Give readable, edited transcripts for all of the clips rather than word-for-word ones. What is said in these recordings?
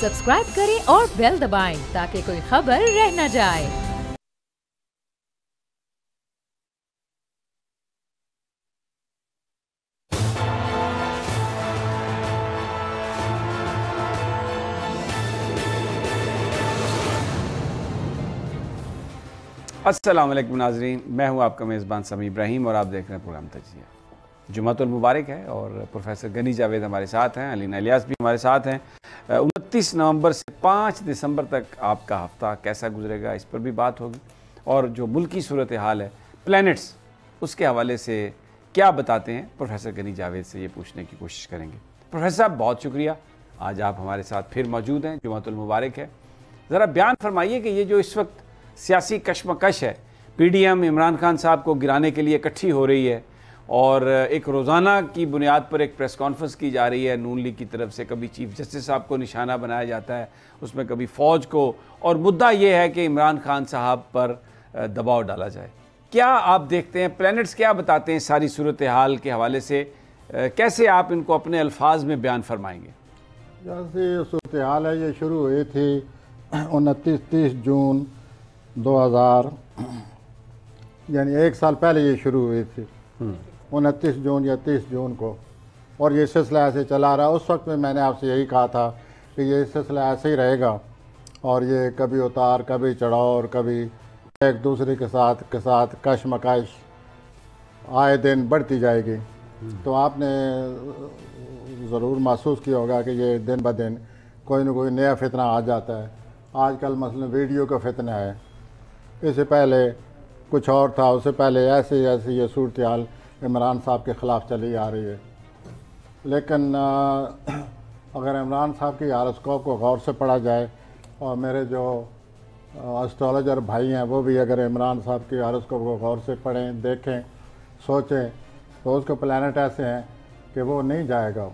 Subscribe करें और bell दबाएं ताकि कोई खबर रह न जाए। अस्सलाम वालेकुम नाज़रीन, मैं हूं आपका मेज़बान समी इब्राहिम और आप देख रहे हैं प्रोग्राम तजिया। जुम्मतुल मुबारक है और प्रोफेसर गनी जावेद हमारे साथ हैं, अलीना इलियास भी हमारे साथ हैं। 29 नवंबर से 5 दिसंबर तक आपका हफ्ता कैसा गुजरेगा इस पर भी बात होगी और जो मुल्की सूरत हाल है प्लैनेट्स उसके हवाले से क्या बताते हैं प्रोफेसर गनी जावेद से ये पूछने की कोशिश करेंगे। प्रोफेसर साहब बहुत शुक्रिया, आज आप हमारे साथ फिर मौजूद हैं, जुम्मतुल मुबारक है। ज़रा बयान फरमाइए कि ये जो इस वक्त सियासी कशमकश है, पीडीएम इमरान खान साहब को गिराने के लिए इकट्ठी हो रही है और एक रोज़ाना की बुनियाद पर एक प्रेस कॉन्फ्रेंस की जा रही है नून लीग की तरफ से, कभी चीफ जस्टिस साहब को निशाना बनाया जाता है उसमें, कभी फ़ौज को, और मुद्दा ये है कि इमरान खान साहब पर दबाव डाला जाए। क्या आप देखते हैं, प्लैनेट्स क्या बताते हैं सारी सूरत हाल के हवाले से, कैसे आप इनको अपने अल्फाज में बयान फरमाएंगे? जैसे सूरत हाल है ये शुरू हुई थी 29-30 जून 2000 यानी एक साल पहले ये शुरू हुई थी 29 जून या 30 जून को, और ये सिलसिला ऐसे चला रहा। उस वक्त में मैंने आपसे यही कहा था कि ये सिलसिला ऐसे ही रहेगा और ये कभी उतार कभी चढ़ाव और कभी एक दूसरे के साथ कशमकश आए दिन बढ़ती जाएगी। तो आपने ज़रूर महसूस किया होगा कि ये दिन ब दिन कोई ना कोई नया फितना आ जाता है। आजकल मसलन वीडियो का फितना है, इससे पहले कुछ और था, उससे पहले ऐसे ये सूरत हाल इमरान साहब के ख़िलाफ़ चली आ रही है। लेकिन अगर इमरान साहब की हारोस्कोप को गौर से पढ़ा जाए और मेरे जो एस्ट्रोलॉजर भाई हैं वो भी अगर इमरान साहब की हारोस्कोप को गौर से पढ़ें, देखें, सोचें, तो उसके प्लैनेट ऐसे हैं कि वो नहीं जाएगा।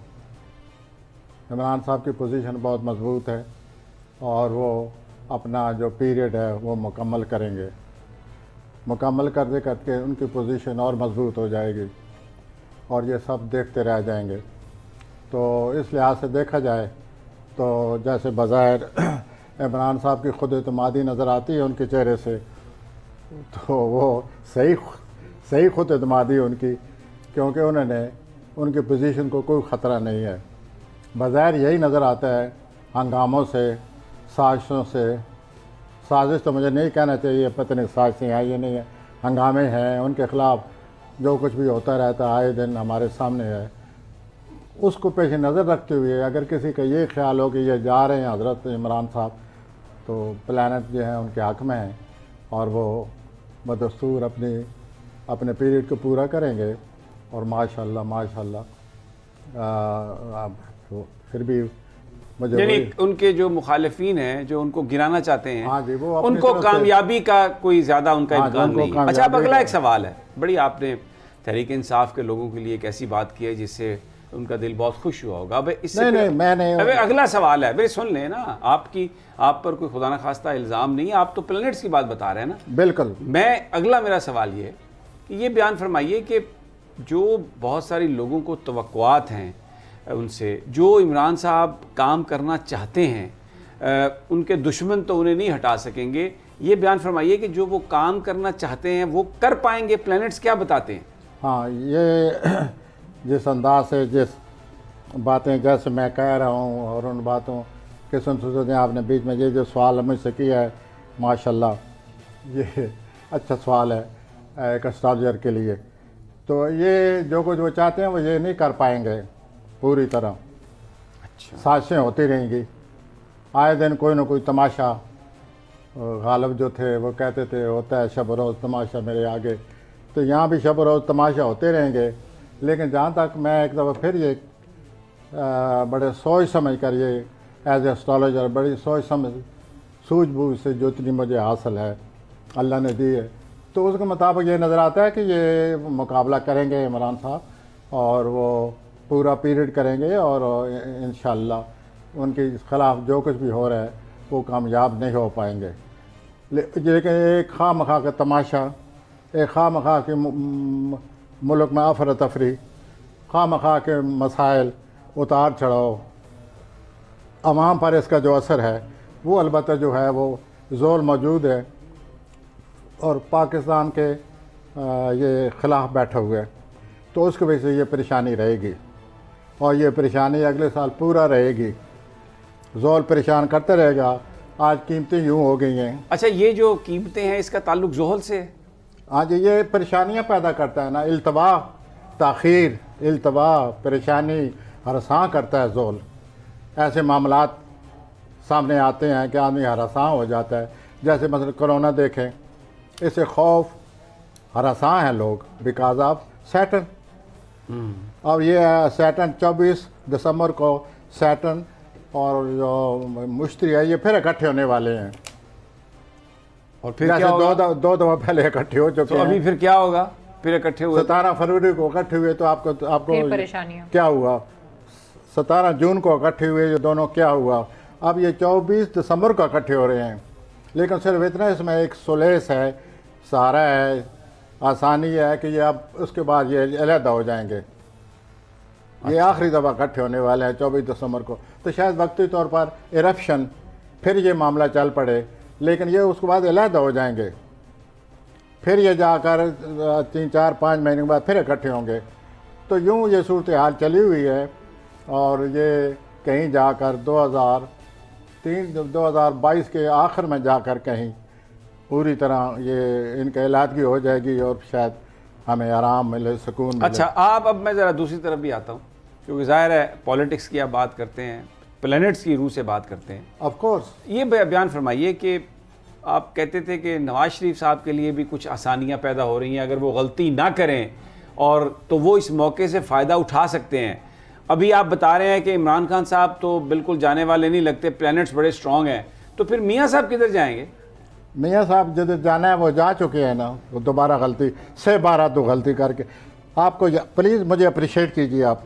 इमरान साहब की पोजीशन बहुत मजबूत है और वो अपना जो पीरियड है वो मुकम्मल करेंगे। मुकम्मल करते करते उनकी पोजीशन और मजबूत हो जाएगी और ये सब देखते रह जाएंगे। तो इस लिहाज से देखा जाए तो जैसे बज़ाहिर इमरान साहब की खुद एतमादी नज़र आती है उनके चेहरे से, तो वो सही खुद एतमादी उनकी, क्योंकि उन्होंने उनकी पोजीशन को कोई ख़तरा नहीं है। बज़ाहिर यही नज़र आता है हंगामों से, साजिशों से, साजिश तो मुझे नहीं कहना चाहिए, पता नहीं साजिशें हैं ये नहीं है, हंगामे हैं, उनके ख़िलाफ़ जो कुछ भी होता रहता है आए दिन हमारे सामने है। उसको पेश नज़र रखते हुए अगर किसी का ये ख्याल हो कि ये जा रहे हैं हज़रत इमरान साहब, तो प्लैनेट जो हैं उनके हक़ में हैं और वो बदस्तूर अपने पीरियड को पूरा करेंगे और माशाल्लाह तो फिर भी यानी उनके जो मुखालिफिन हैं जो उनको गिराना चाहते हैं, हाँ जी, वो उनको कामयाबी का कोई ज़्यादा उनका इम्कान नहीं है। अच्छा, अब अगला एक सवाल है, बड़ी आपने तहरीक इंसाफ के लोगों के लिए एक ऐसी बात की है जिससे उनका दिल बहुत खुश हुआ होगा। अब इससे नहीं, अगला सवाल है, भाई सुन लें ना, आप पर कोई खुदा न खास्ता इल्ज़ाम नहीं है, आप तो प्लैनेट्स की बात बता रहे हैं ना। बिल्कुल। अगला मेरा सवाल ये है कि ये बयान फरमाइए कि जो बहुत सारी लोगों को तवक्कुआत हैं उनसे, जो इमरान साहब काम करना चाहते हैं, उनके दुश्मन तो उन्हें नहीं हटा सकेंगे, ये बयान फरमाइए कि जो वो काम करना चाहते हैं वो कर पाएंगे, प्लैनेट्स क्या बताते हैं? हाँ, ये जिस अंदाज से जिस बातें जैसे मैं कह रहा हूँ और उन बातों के सुनते आपने बीच में ये जो सवाल मुझसे किया है, माशाल्लाह ये अच्छा सवाल है एक एस्ट्रोलॉजर के लिए। तो ये जो कुछ वो चाहते हैं वो ये नहीं कर पाएंगे पूरी तरह। अच्छा, साजिशें होती रहेंगी, आए दिन कोई ना कोई तमाशा। गालिब जो थे वो कहते थे होता है शब रोज़ तमाशा मेरे आगे, तो यहाँ भी शब रोज़ तमाशा होते रहेंगे। लेकिन जहाँ तक मैं एक दफ़ा फिर ये बड़े सोच समझ कर ये एज एस्ट्रोलॉजर बड़ी सोच समझ सूझबूझ से जो इतनी मुझे हासिल है अल्लाह ने दी है, तो उसके मुताबिक ये नज़र आता है कि ये मुकाबला करेंगे इमरान साहब और वो पूरा पीरियड करेंगे और इंशाअल्लाह उनके ख़िलाफ़ जो कुछ भी हो रहा है वो कामयाब नहीं हो पाएंगे। लेकिन एक खामखा का तमाशा, एक खामखा के मुल्क में अफरा तफरी, खामखा के मसाइल, उतार चढ़ाव, अवाम पर इसका जो असर है वो अलबत्ता जो है वो ज़ोर मौजूद है और पाकिस्तान के ये ख़िलाफ़ बैठा हुआ है, तो उसकी वजह से ये परेशानी रहेगी और ये परेशानी अगले साल पूरा रहेगी। ज़ोर परेशान करते रहेगा। आज कीमतें यूँ हो गई हैं। अच्छा, ये जो कीमतें हैं इसका ताल्लुक ज़ोहल से है? आज ये परेशानियाँ पैदा करता है ना, इल्तवा, ताख़ीर, इल्तवा, परेशानी हरसां करता है ज़ोल। ऐसे मामलात सामने आते हैं कि आदमी हरसां हो जाता है। जैसे मतलब कोरोना देखें, इससे खौफ हरसां हैं लोग बिकॉज ऑफ सैटर्न। अब ये सैटर्न 24 दिसंबर को सैटर्न और जो मुश्तरी है ये फिर इकट्ठे होने वाले हैं और फिर क्या होगा? दो दफा पहले इकट्ठे हो चुके तो हैं। अभी फिर क्या होगा? फिर इकट्ठे हुए 17 फरवरी को इकट्ठे हुए तो आपको परेशानियां क्या हुआ? 17 जून को इकट्ठे हुए ये दोनों, क्या हुआ? अब ये 24 दिसंबर को इकट्ठे हो रहे हैं। लेकिन सिर्फ इतना इसमें एक सुलेस है, सहारा है, आसानी है कि ये अब उसके बाद ये अलहदा हो जाएंगे। ये आखिरी दफ़ा इकट्ठे होने वाले हैं 24 दिसंबर को। तो शायद वक्ती तौर पर इरप्शन फिर ये मामला चल पड़े, लेकिन ये उसके बाद अलहदा हो जाएंगे। फिर ये जाकर 3, 4, 5 महीने के बाद फिर इकट्ठे होंगे। तो यूँ ये सूरत हाल चली हुई है और ये कहीं जाकर 2022 के आखिर में जाकर कहीं पूरी तरह ये इनका इलाजगी हो जाएगी और शायद हमें आराम मिले, सुकून मिले। अच्छा, अब मैं ज़रा दूसरी तरफ भी आता हूँ, क्योंकि ज़ाहिर है पॉलिटिक्स की आप बात करते हैं, प्लैनेट्स की रूह से बात करते हैं। ऑफ कोर्स ये बयान फरमाइए कि आप कहते थे कि नवाज शरीफ साहब के लिए भी कुछ आसानियाँ पैदा हो रही हैं अगर वो गलती ना करें, और तो वो इस मौके से फ़ायदा उठा सकते हैं। अभी आप बता रहे हैं कि इमरान खान साहब तो बिल्कुल जाने वाले नहीं लगते, प्लैनेट्स बड़े स्ट्रॉन्ग हैं, तो फिर मियाँ साहब किधर जाएंगे? मियाँ साहब जिधर जाना है वो जा चुके हैं ना, वो दोबारा गलती से 12 गलती करके। आपको प्लीज़ मुझे अप्रिशिएट कीजिए आप।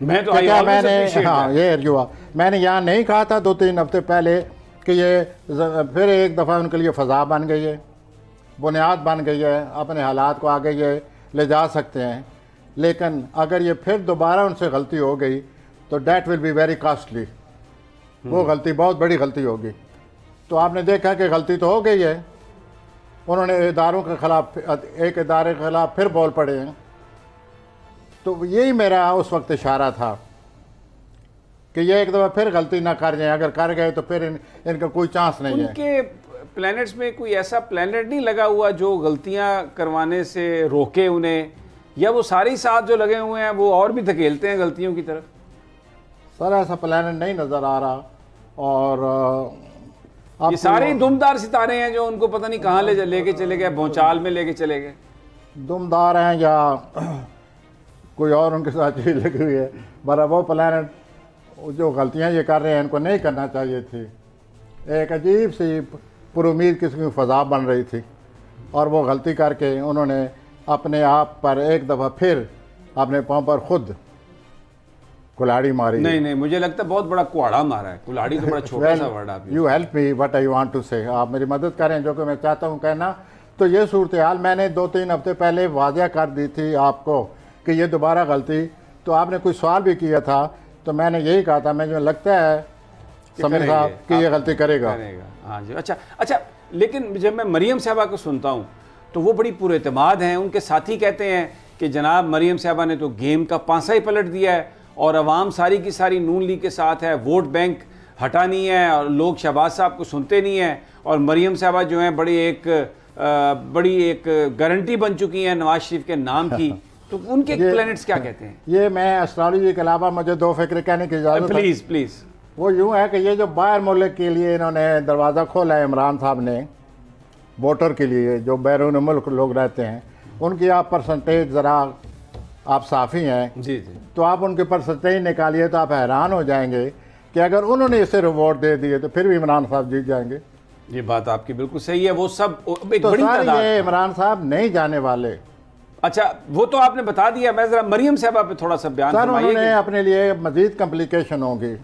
मैं तो क्या मैंने, हाँ ये जो मैंने यहाँ नहीं कहा था 2-3 हफ्ते पहले कि ये फिर एक दफ़ा उनके लिए फ़ज़ा बन गई है, बुनियाद बन गई है, अपने हालात को आगे ये ले जा सकते हैं। लेकिन अगर ये फिर दोबारा उनसे गलती हो गई तो that will be very costly. वो गलती बहुत बड़ी गलती होगी। तो आपने देखा कि गलती तो हो गई है, उन्होंने इदारों के ख़िलाफ़, एक इदारे के ख़िलाफ़ फिर बोल पड़े हैं। तो यही मेरा उस वक्त इशारा था कि ये एक दफ़ा फिर गलती ना कर जाए। अगर कर गए तो फिर इनका कोई चांस नहीं है। उनके प्लैनेट्स में कोई ऐसा प्लैनेट नहीं लगा हुआ जो गलतियां करवाने से रोके उन्हें, या वो सारे साथ जो लगे हुए हैं वो और भी धकेलते हैं गलतियों की तरफ? सर ऐसा प्लैनेट नहीं नज़र आ रहा। और ये सारे दुमदार सितारे हैं जो उनको पता नहीं कहाँ लेके चले गए, भौचाल में लेके चले गए। दुमदार हैं या कोई और उनके साथ चीज़ लगी हुई है, बरा वो प्लैनेट जो गलतियां ये कर रहे हैं इनको नहीं करना चाहिए थी। एक अजीब सी पुरुमीद किस्म की फ़ज़ा बन रही थी और वो गलती करके उन्होंने अपने आप पर एक दफ़ा फिर अपने पाँव पर खुद कुल्हाड़ी मारी। नहीं, मुझे लगता है बहुत बड़ा कुहाड़ा मारा है। कुल्हाड़ी तो बड़ा छोटा सा वर्ड है। You help me what I want to say, आप मेरी मदद करें जो कि मैं चाहता हूँ कहना। तो ये सूरत हाल मैंने 2-3 हफ्ते पहले वाज़ह कर दी थी आपको कि ये दोबारा गलती, तो आपने कोई सवाल भी किया था तो मैंने यही कहा था, मुझे लगता है समी साहब कि ये गलती करेगा। हाँ जी। अच्छा, लेकिन जब मैं मरियम साहबा को सुनता हूँ तो वो बड़ी पुरएतमाद हैं। उनके साथी कहते हैं कि जनाब मरियम साहबा ने तो गेम का पांसा ही पलट दिया है और अवाम सारी की सारी नून लीग के साथ है, वोट बैंक हटा नहीं है और लोग शहबाज साहब को सुनते नहीं हैं, और मरियम साहबा जो हैं बड़ी एक गारंटी बन चुकी हैं नवाज शरीफ के नाम की। तो उनके प्लैनेट्स क्या कहते हैं? ये मैं एस्ट्रोलॉजी के अलावा मुझे 2 फिक्र कहने की इजाज़त है। प्लीज़। वो यूँ है कि ये जो बाहर मुल्क के लिए इन्होंने दरवाज़ा खोला है इमरान साहब ने, वोटर के लिए जो बैरून मुल्क लोग रहते हैं, उनकी आप परसेंटेज ज़रा आप साफ़ी हैं जी, तो आप उनके परसेंटेज निकालिए तो आप हैरान हो जाएंगे कि अगर उन्होंने इसे रिवॉर्ड दे दिए तो फिर भी इमरान साहब जीत जाएंगे। ये बात आपकी बिल्कुल सही है। वो सब एक तो बड़ी तादाद, ये इमरान साहब नहीं जाने वाले। अच्छा, वो तो आपने बता दिया। मैं जरा मरियम साहबा पे थोड़ा सा बयान सर उन्होंने अपने लिए मजीद कॉम्प्लिकेशन होगी।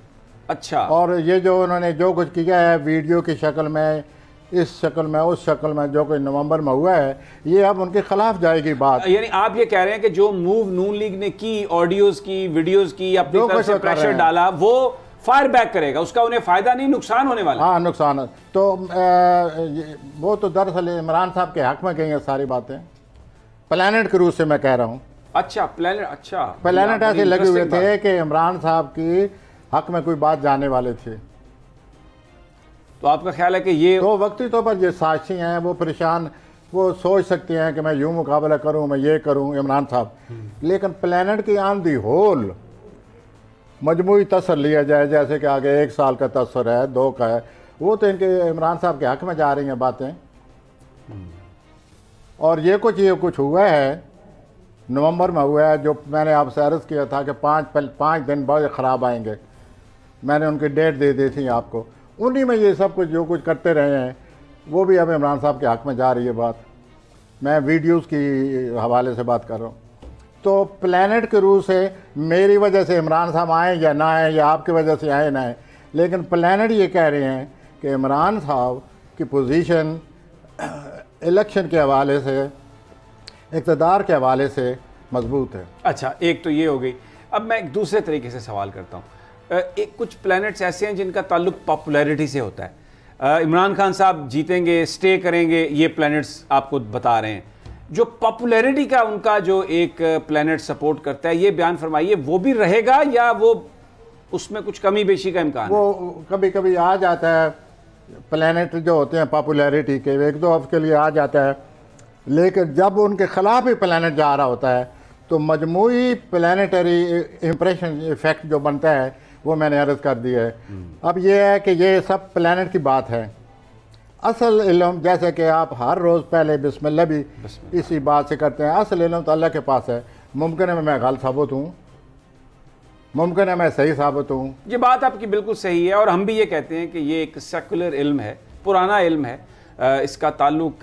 अच्छा, और ये जो उन्होंने जो कुछ किया है वीडियो की शक्ल में, इस शक्ल में, उस शक्ल में, जो कोई नवंबर में हुआ है, ये अब उनके खिलाफ जाएगी बात। यानी आप ये कह रहे हैं कि जो मूव नून लीग ने की, ऑडियोज की, वीडियोस की, अपनी तरफ से प्रेशर डाला, वो फायर बैक करेगा, उसका उन्हें फायदा नहीं नुकसान होने वाला। हाँ, नुकसान। तो वो तो दरअसल इमरान साहब के हक में कही हैं सारी बातें। प्लैनेट के रूप से मैं कह रहा हूँ। अच्छा, प्लैनेट, अच्छा प्लैनेट ऐसे लगे हुए थे कि इमरान साहब की हक में कोई बात जाने वाले थे। तो आपका ख्याल है कि ये तो वक्ती तौर पर ये साक्षी हैं, वो परेशान, वो सोच सकते हैं कि मैं यूं मुकाबला करूं, मैं ये करूं इमरान साहब, लेकिन प्लैनेट की ऑन दी होल मजमूई तसर लिया जाए, जैसे कि आगे 1 साल का तसर है, 2 का है, वो तो इनके इमरान साहब के हक में जा रही हैं बातें। और ये कुछ हुआ है, नवंबर में हुआ है, जो मैंने आपसे अर्ज़ किया था कि 5 दिन बहुत ख़राब आएंगे। मैंने उनकी डेट दे दी थी आपको, उन्हीं में ये सब कुछ जो कुछ करते रहे हैं, वो भी अब इमरान साहब के हक में जा रही है बात। मैं वीडियोस की हवाले से बात कर रहा हूँ। तो प्लैनेट के रूप से मेरी वजह से इमरान साहब आए या ना आए, या आपकी वजह से आए ना आए, लेकिन प्लैनेट ये कह रहे हैं कि इमरान साहब की पोजीशन इलेक्शन के हवाले से, इक़्तिदार के हवाले से मजबूत है। अच्छा, एक तो ये हो गई। अब मैं एक दूसरे तरीके से सवाल करता हूँ। एक कुछ प्लैनेट्स ऐसे हैं जिनका ताल्लुक पॉपुलैरिटी से होता है। इमरान खान साहब जीतेंगे, स्टे करेंगे, ये प्लैनेट्स आपको बता रहे हैं। जो पॉपुलैरिटी का उनका जो एक प्लैनेट सपोर्ट करता है, ये बयान फरमाइए, वो भी रहेगा या वो उसमें कुछ कमी बेशी का इम्कान? वो कभी कभी आ जाता है, प्लैनेट जो होते हैं पॉपुलैरिटी के 1-2 हफ्ते के लिए आ जाता है, लेकिन जब उनके खिलाफ ही प्लैनेट जा रहा होता है तो मजमूई प्लैनेटरी इम्प्रेशन इफेक्ट जो बनता है वो मैंने अर्ज़ कर दिया है। अब ये है कि ये सब प्लैनेट की बात है। असल इल्म, जैसे कि आप हर रोज़ पहले बिस्मिल्लाह भी इसी बात से करते हैं, असल इल्म तो अल्लाह के पास है। मुमकिन है मैं गलत साबित हूँ, मुमकिन है मैं सही साबित हूँ। ये बात आपकी बिल्कुल सही है, और हम भी ये कहते हैं कि ये एक सेकुलर इल्म है, पुराना इल्म है, इसका ताल्लुक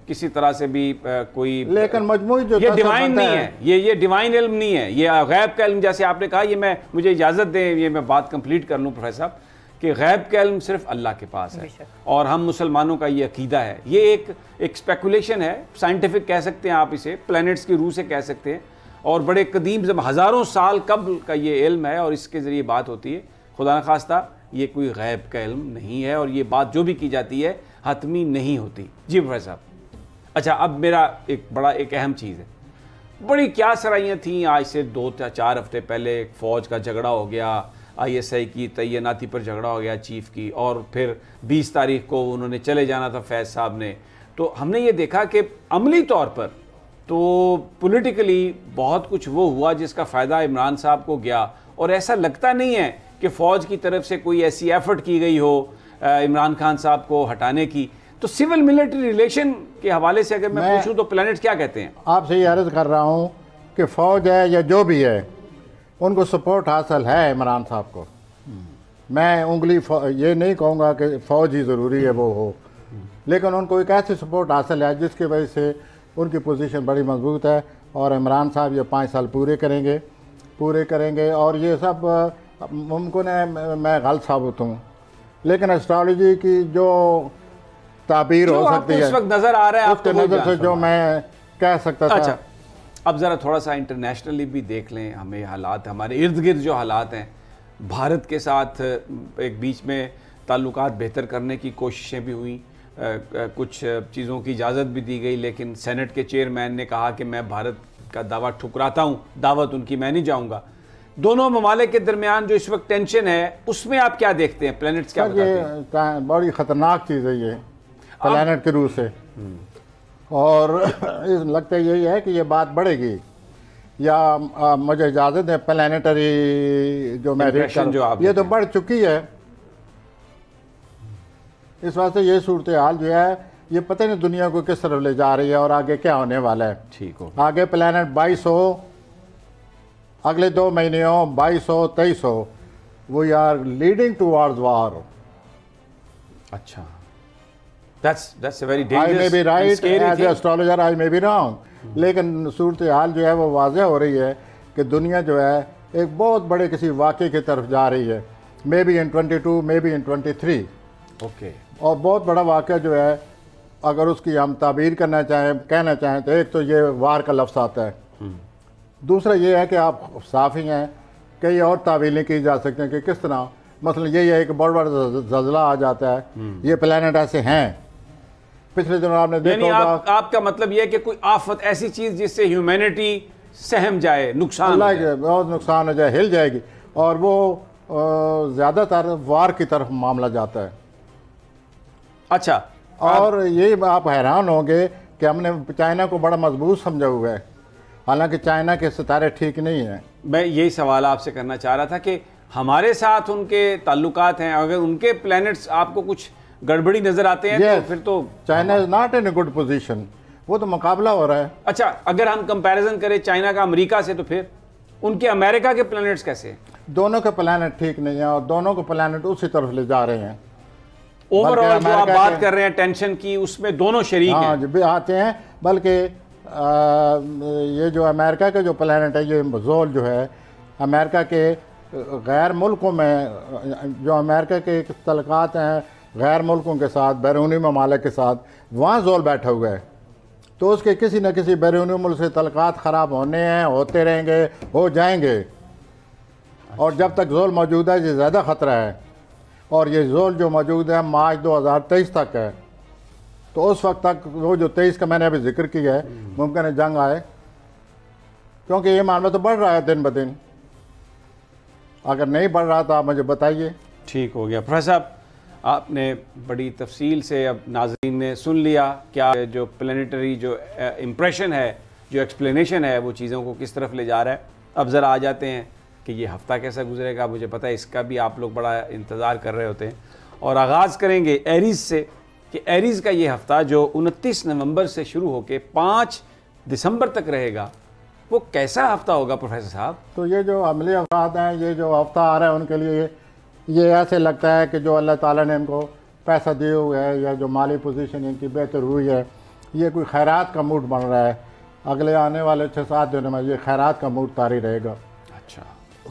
किसी तरह से भी कोई, लेकिन मजमूई जो ये डिवाइन नहीं है, ये डिवाइन इल्म नहीं है, ये गैब का इल्म। जैसे आपने कहा, ये मुझे इजाज़त दें, ये मैं बात कंप्लीट कर लूँ प्रोफेसर साहब, कि गैब का इल्म सिर्फ अल्लाह के पास है, और हम मुसलमानों का ये अकीदा है। ये एक स्पेकुलेशन है, साइंटिफिक कह सकते हैं आप इसे, प्लैनेट्स की रूह से कह सकते हैं, और बड़े कदीम जब हज़ारों साल कबल का ये इल्म है, और इसके ज़रिए बात होती है। खुदा न खास्ता ये कोई गैब का इल्म नहीं है, और ये बात जो भी की जाती है हतमी नहीं होती। जी प्रोफेसर साहब, अच्छा, अब मेरा एक अहम चीज़ है, बड़ी क्या सराइयाँ थी आज से 2-4 हफ्ते पहले, फ़ौज का झगड़ा हो गया, ISI की तैनाती पर झगड़ा हो गया चीफ़ की, और फिर 20 तारीख को उन्होंने चले जाना था फैज़ साहब ने। तो हमने ये देखा कि अमली तौर पर तो पॉलिटिकली बहुत कुछ वो हुआ जिसका फ़ायदा इमरान साहब को गया, और ऐसा लगता नहीं है कि फ़ौज की तरफ से कोई ऐसी एफर्ट की गई हो इमरान खान साहब को हटाने की। तो सिविल मिलिट्री रिलेशन के हवाले से अगर मैं पूछूं तो प्लैनेट्स क्या कहते हैं? आपसे ये अर्ज़ कर रहा हूँ कि फ़ौज है या जो भी है, उनको सपोर्ट हासिल है इमरान साहब को। मैं उंगली ये नहीं कहूँगा कि फ़ौज ही ज़रूरी है वो हो, लेकिन उनको एक ऐसी सपोर्ट हासिल है जिसकी वजह से उनकी पोजीशन बड़ी मजबूत है, और इमरान साहब ये 5 साल पूरे करेंगे, और ये सब मुमकिन है मैं गलत साबित हूँ, लेकिन एस्ट्रोलॉजी की जो ताबीर हो सकती है, इस वक्त नज़र आ रहा है उसके नज़र से जो मैं कह सकता था। अच्छा, अब ज़रा थोड़ा सा इंटरनेशनली भी देख लें, हमें हालात, हमारे इर्द गिर्द जो हालात हैं, भारत के साथ एक बीच में ताल्लुकात बेहतर करने की कोशिशें भी हुई, कुछ चीज़ों की इजाज़त भी दी गई, लेकिन सेनेट के चेयरमैन ने कहा कि मैं भारत का दावा ठुकराता हूँ, दावत उनकी मैं नहीं जाऊँगा। दोनों ममालिक के दरमियान जो इस वक्त टेंशन है, उसमें आप क्या देखते हैं? प्लैनेट्स क्या बताते हैं? ये बड़ी ख़तरनाक चीज़ है ये प्लैनेट के रूप से, और लगता यही है कि ये बात बढ़ेगी, या मुझे इजाज़त है प्लैनेटरी जो मैं रीड कर रहा हूं, ये तो बढ़ चुकी है। इस वास्ते ये सूरत हाल जो है, ये पता नहीं दुनिया को किस तरफ ले जा रही है और आगे क्या होने वाला है। ठीक हो, आगे प्लैनेट 2200 अगले 2 महीनों 2200-2300 we are leading towards war. अच्छा, that's a very I dangerous may be and right scary as thing. an astrologer, I may be wrong, लेकिन सूरत हाल जो है वो वाज़ेह हो रही है कि दुनिया जो है एक बहुत बड़े किसी वाक़े की तरफ जा रही है, may be in 22, may be in 23। Okay, और बहुत बड़ा वाक़ा जो है, अगर उसकी हम ताबीर करना चाहें, कहना चाहें, तो एक तो ये वार का लफ्ज़ आता है, दूसरा ये है कि आप साफ़ी हैं, कई और तावीलें की जा सकती हैं कि किस तरह मसलन यही है कि बहुत बड़ा जलज़ला आ जाता है, ये प्लैनेट ऐसे हैं। पिछले दिनों आपने देखा होगा, आपका मतलब यह है कि कोई आफत, ऐसी चीज जिससे ह्यूमैनिटी सहम जाए, नुकसान हो अल्लाह जाए। के बहुत नुकसान हो जाए, हिल जाएगी, और वो ज़्यादातर वार की तरफ मामला जाता है। अच्छा, और ये आप हैरान होंगे कि हमने चाइना को बड़ा मजबूत समझा हुआ है, हालांकि चाइना के सितारे ठीक नहीं हैं। मैं यही सवाल आपसे करना चाह रहा था कि हमारे साथ उनके ताल्लुकात हैं, अगर उनके प्लैनेट्स आपको कुछ गड़बड़ी नजर आते हैं तो फिर तो China is not in a good position, वो तो मुकाबला हो रहा है। अच्छा, अगर हम कंपैरिजन करें चाइना का अमेरिका से, तो फिर उनके अमेरिका के प्लैनेट्स कैसे हैं? दोनों के प्लैनेट ठीक नहीं है और दोनों के प्लैनेट उसी तरफ ले जा रहे हैं। ओवरऑल जो आप बात कर रहे हैं टेंशन की, उसमें दोनों शरीक हैं। हाँ भी आते हैं, बल्कि ये जो अमेरिका के जो प्लैनेट है, ये जोल जो है अमेरिका के गैर मुल्कों में, जो अमेरिका के तल्लुकात हैं गैर मुल्कों के साथ, बैरूनी ममालिक के साथ, वहाँ जोल बैठा हुआ है। तो उसके किसी न किसी बैरूनी मुल्क से तल्लुकात ख़राब होने हैं, होते रहेंगे, हो जाएंगे। और जब तक जोल मौजूद है, ये ज़्यादा ख़तरा है। और ये जोल जो मौजूद है मार्च 2023 तक है, तो उस वक्त तक वो जो 23 का मैंने अभी जिक्र किया है, मुमकिन है जंग आए, क्योंकि ये मामला तो बढ़ रहा है दिन ब दिन। अगर नहीं बढ़ रहा तो आप मुझे बताइए। ठीक हो गया प्रोफेसर साहब, आपने बड़ी तफसील से अब नाज़रीन ने सुन लिया क्या जो प्लानिटरी जो इम्प्रेशन है, जो एक्सप्लेनेशन है, वो चीज़ों को किस तरफ ले जा रहा है। अब ज़रा आ जाते हैं कि ये हफ़्ता कैसा गुजरेगा। मुझे पता है इसका भी आप लोग बड़ा इंतज़ार कर रहे होते हैं, और आगाज़ करेंगे एरीज़ से कि एरीज़ का ये हफ़्ता जो 29 नवंबर से शुरू होकर 5 दिसंबर तक रहेगा, वो कैसा हफ़्ता होगा प्रोफेसर साहब? तो ये जो अमली अफराद हैं, ये जो हफ्ता आ रहा है उनके लिए ये ऐसे लगता है कि जो अल्लाह ताला ने इनको पैसा दिए हुए है या जो माली पोजीशन इनकी बेहतर हुई है, ये कोई खैरात का मूड बन रहा है। अगले आने वाले 6-7 दिनों में ये खैरात का मूड तारी रहेगा। अच्छा,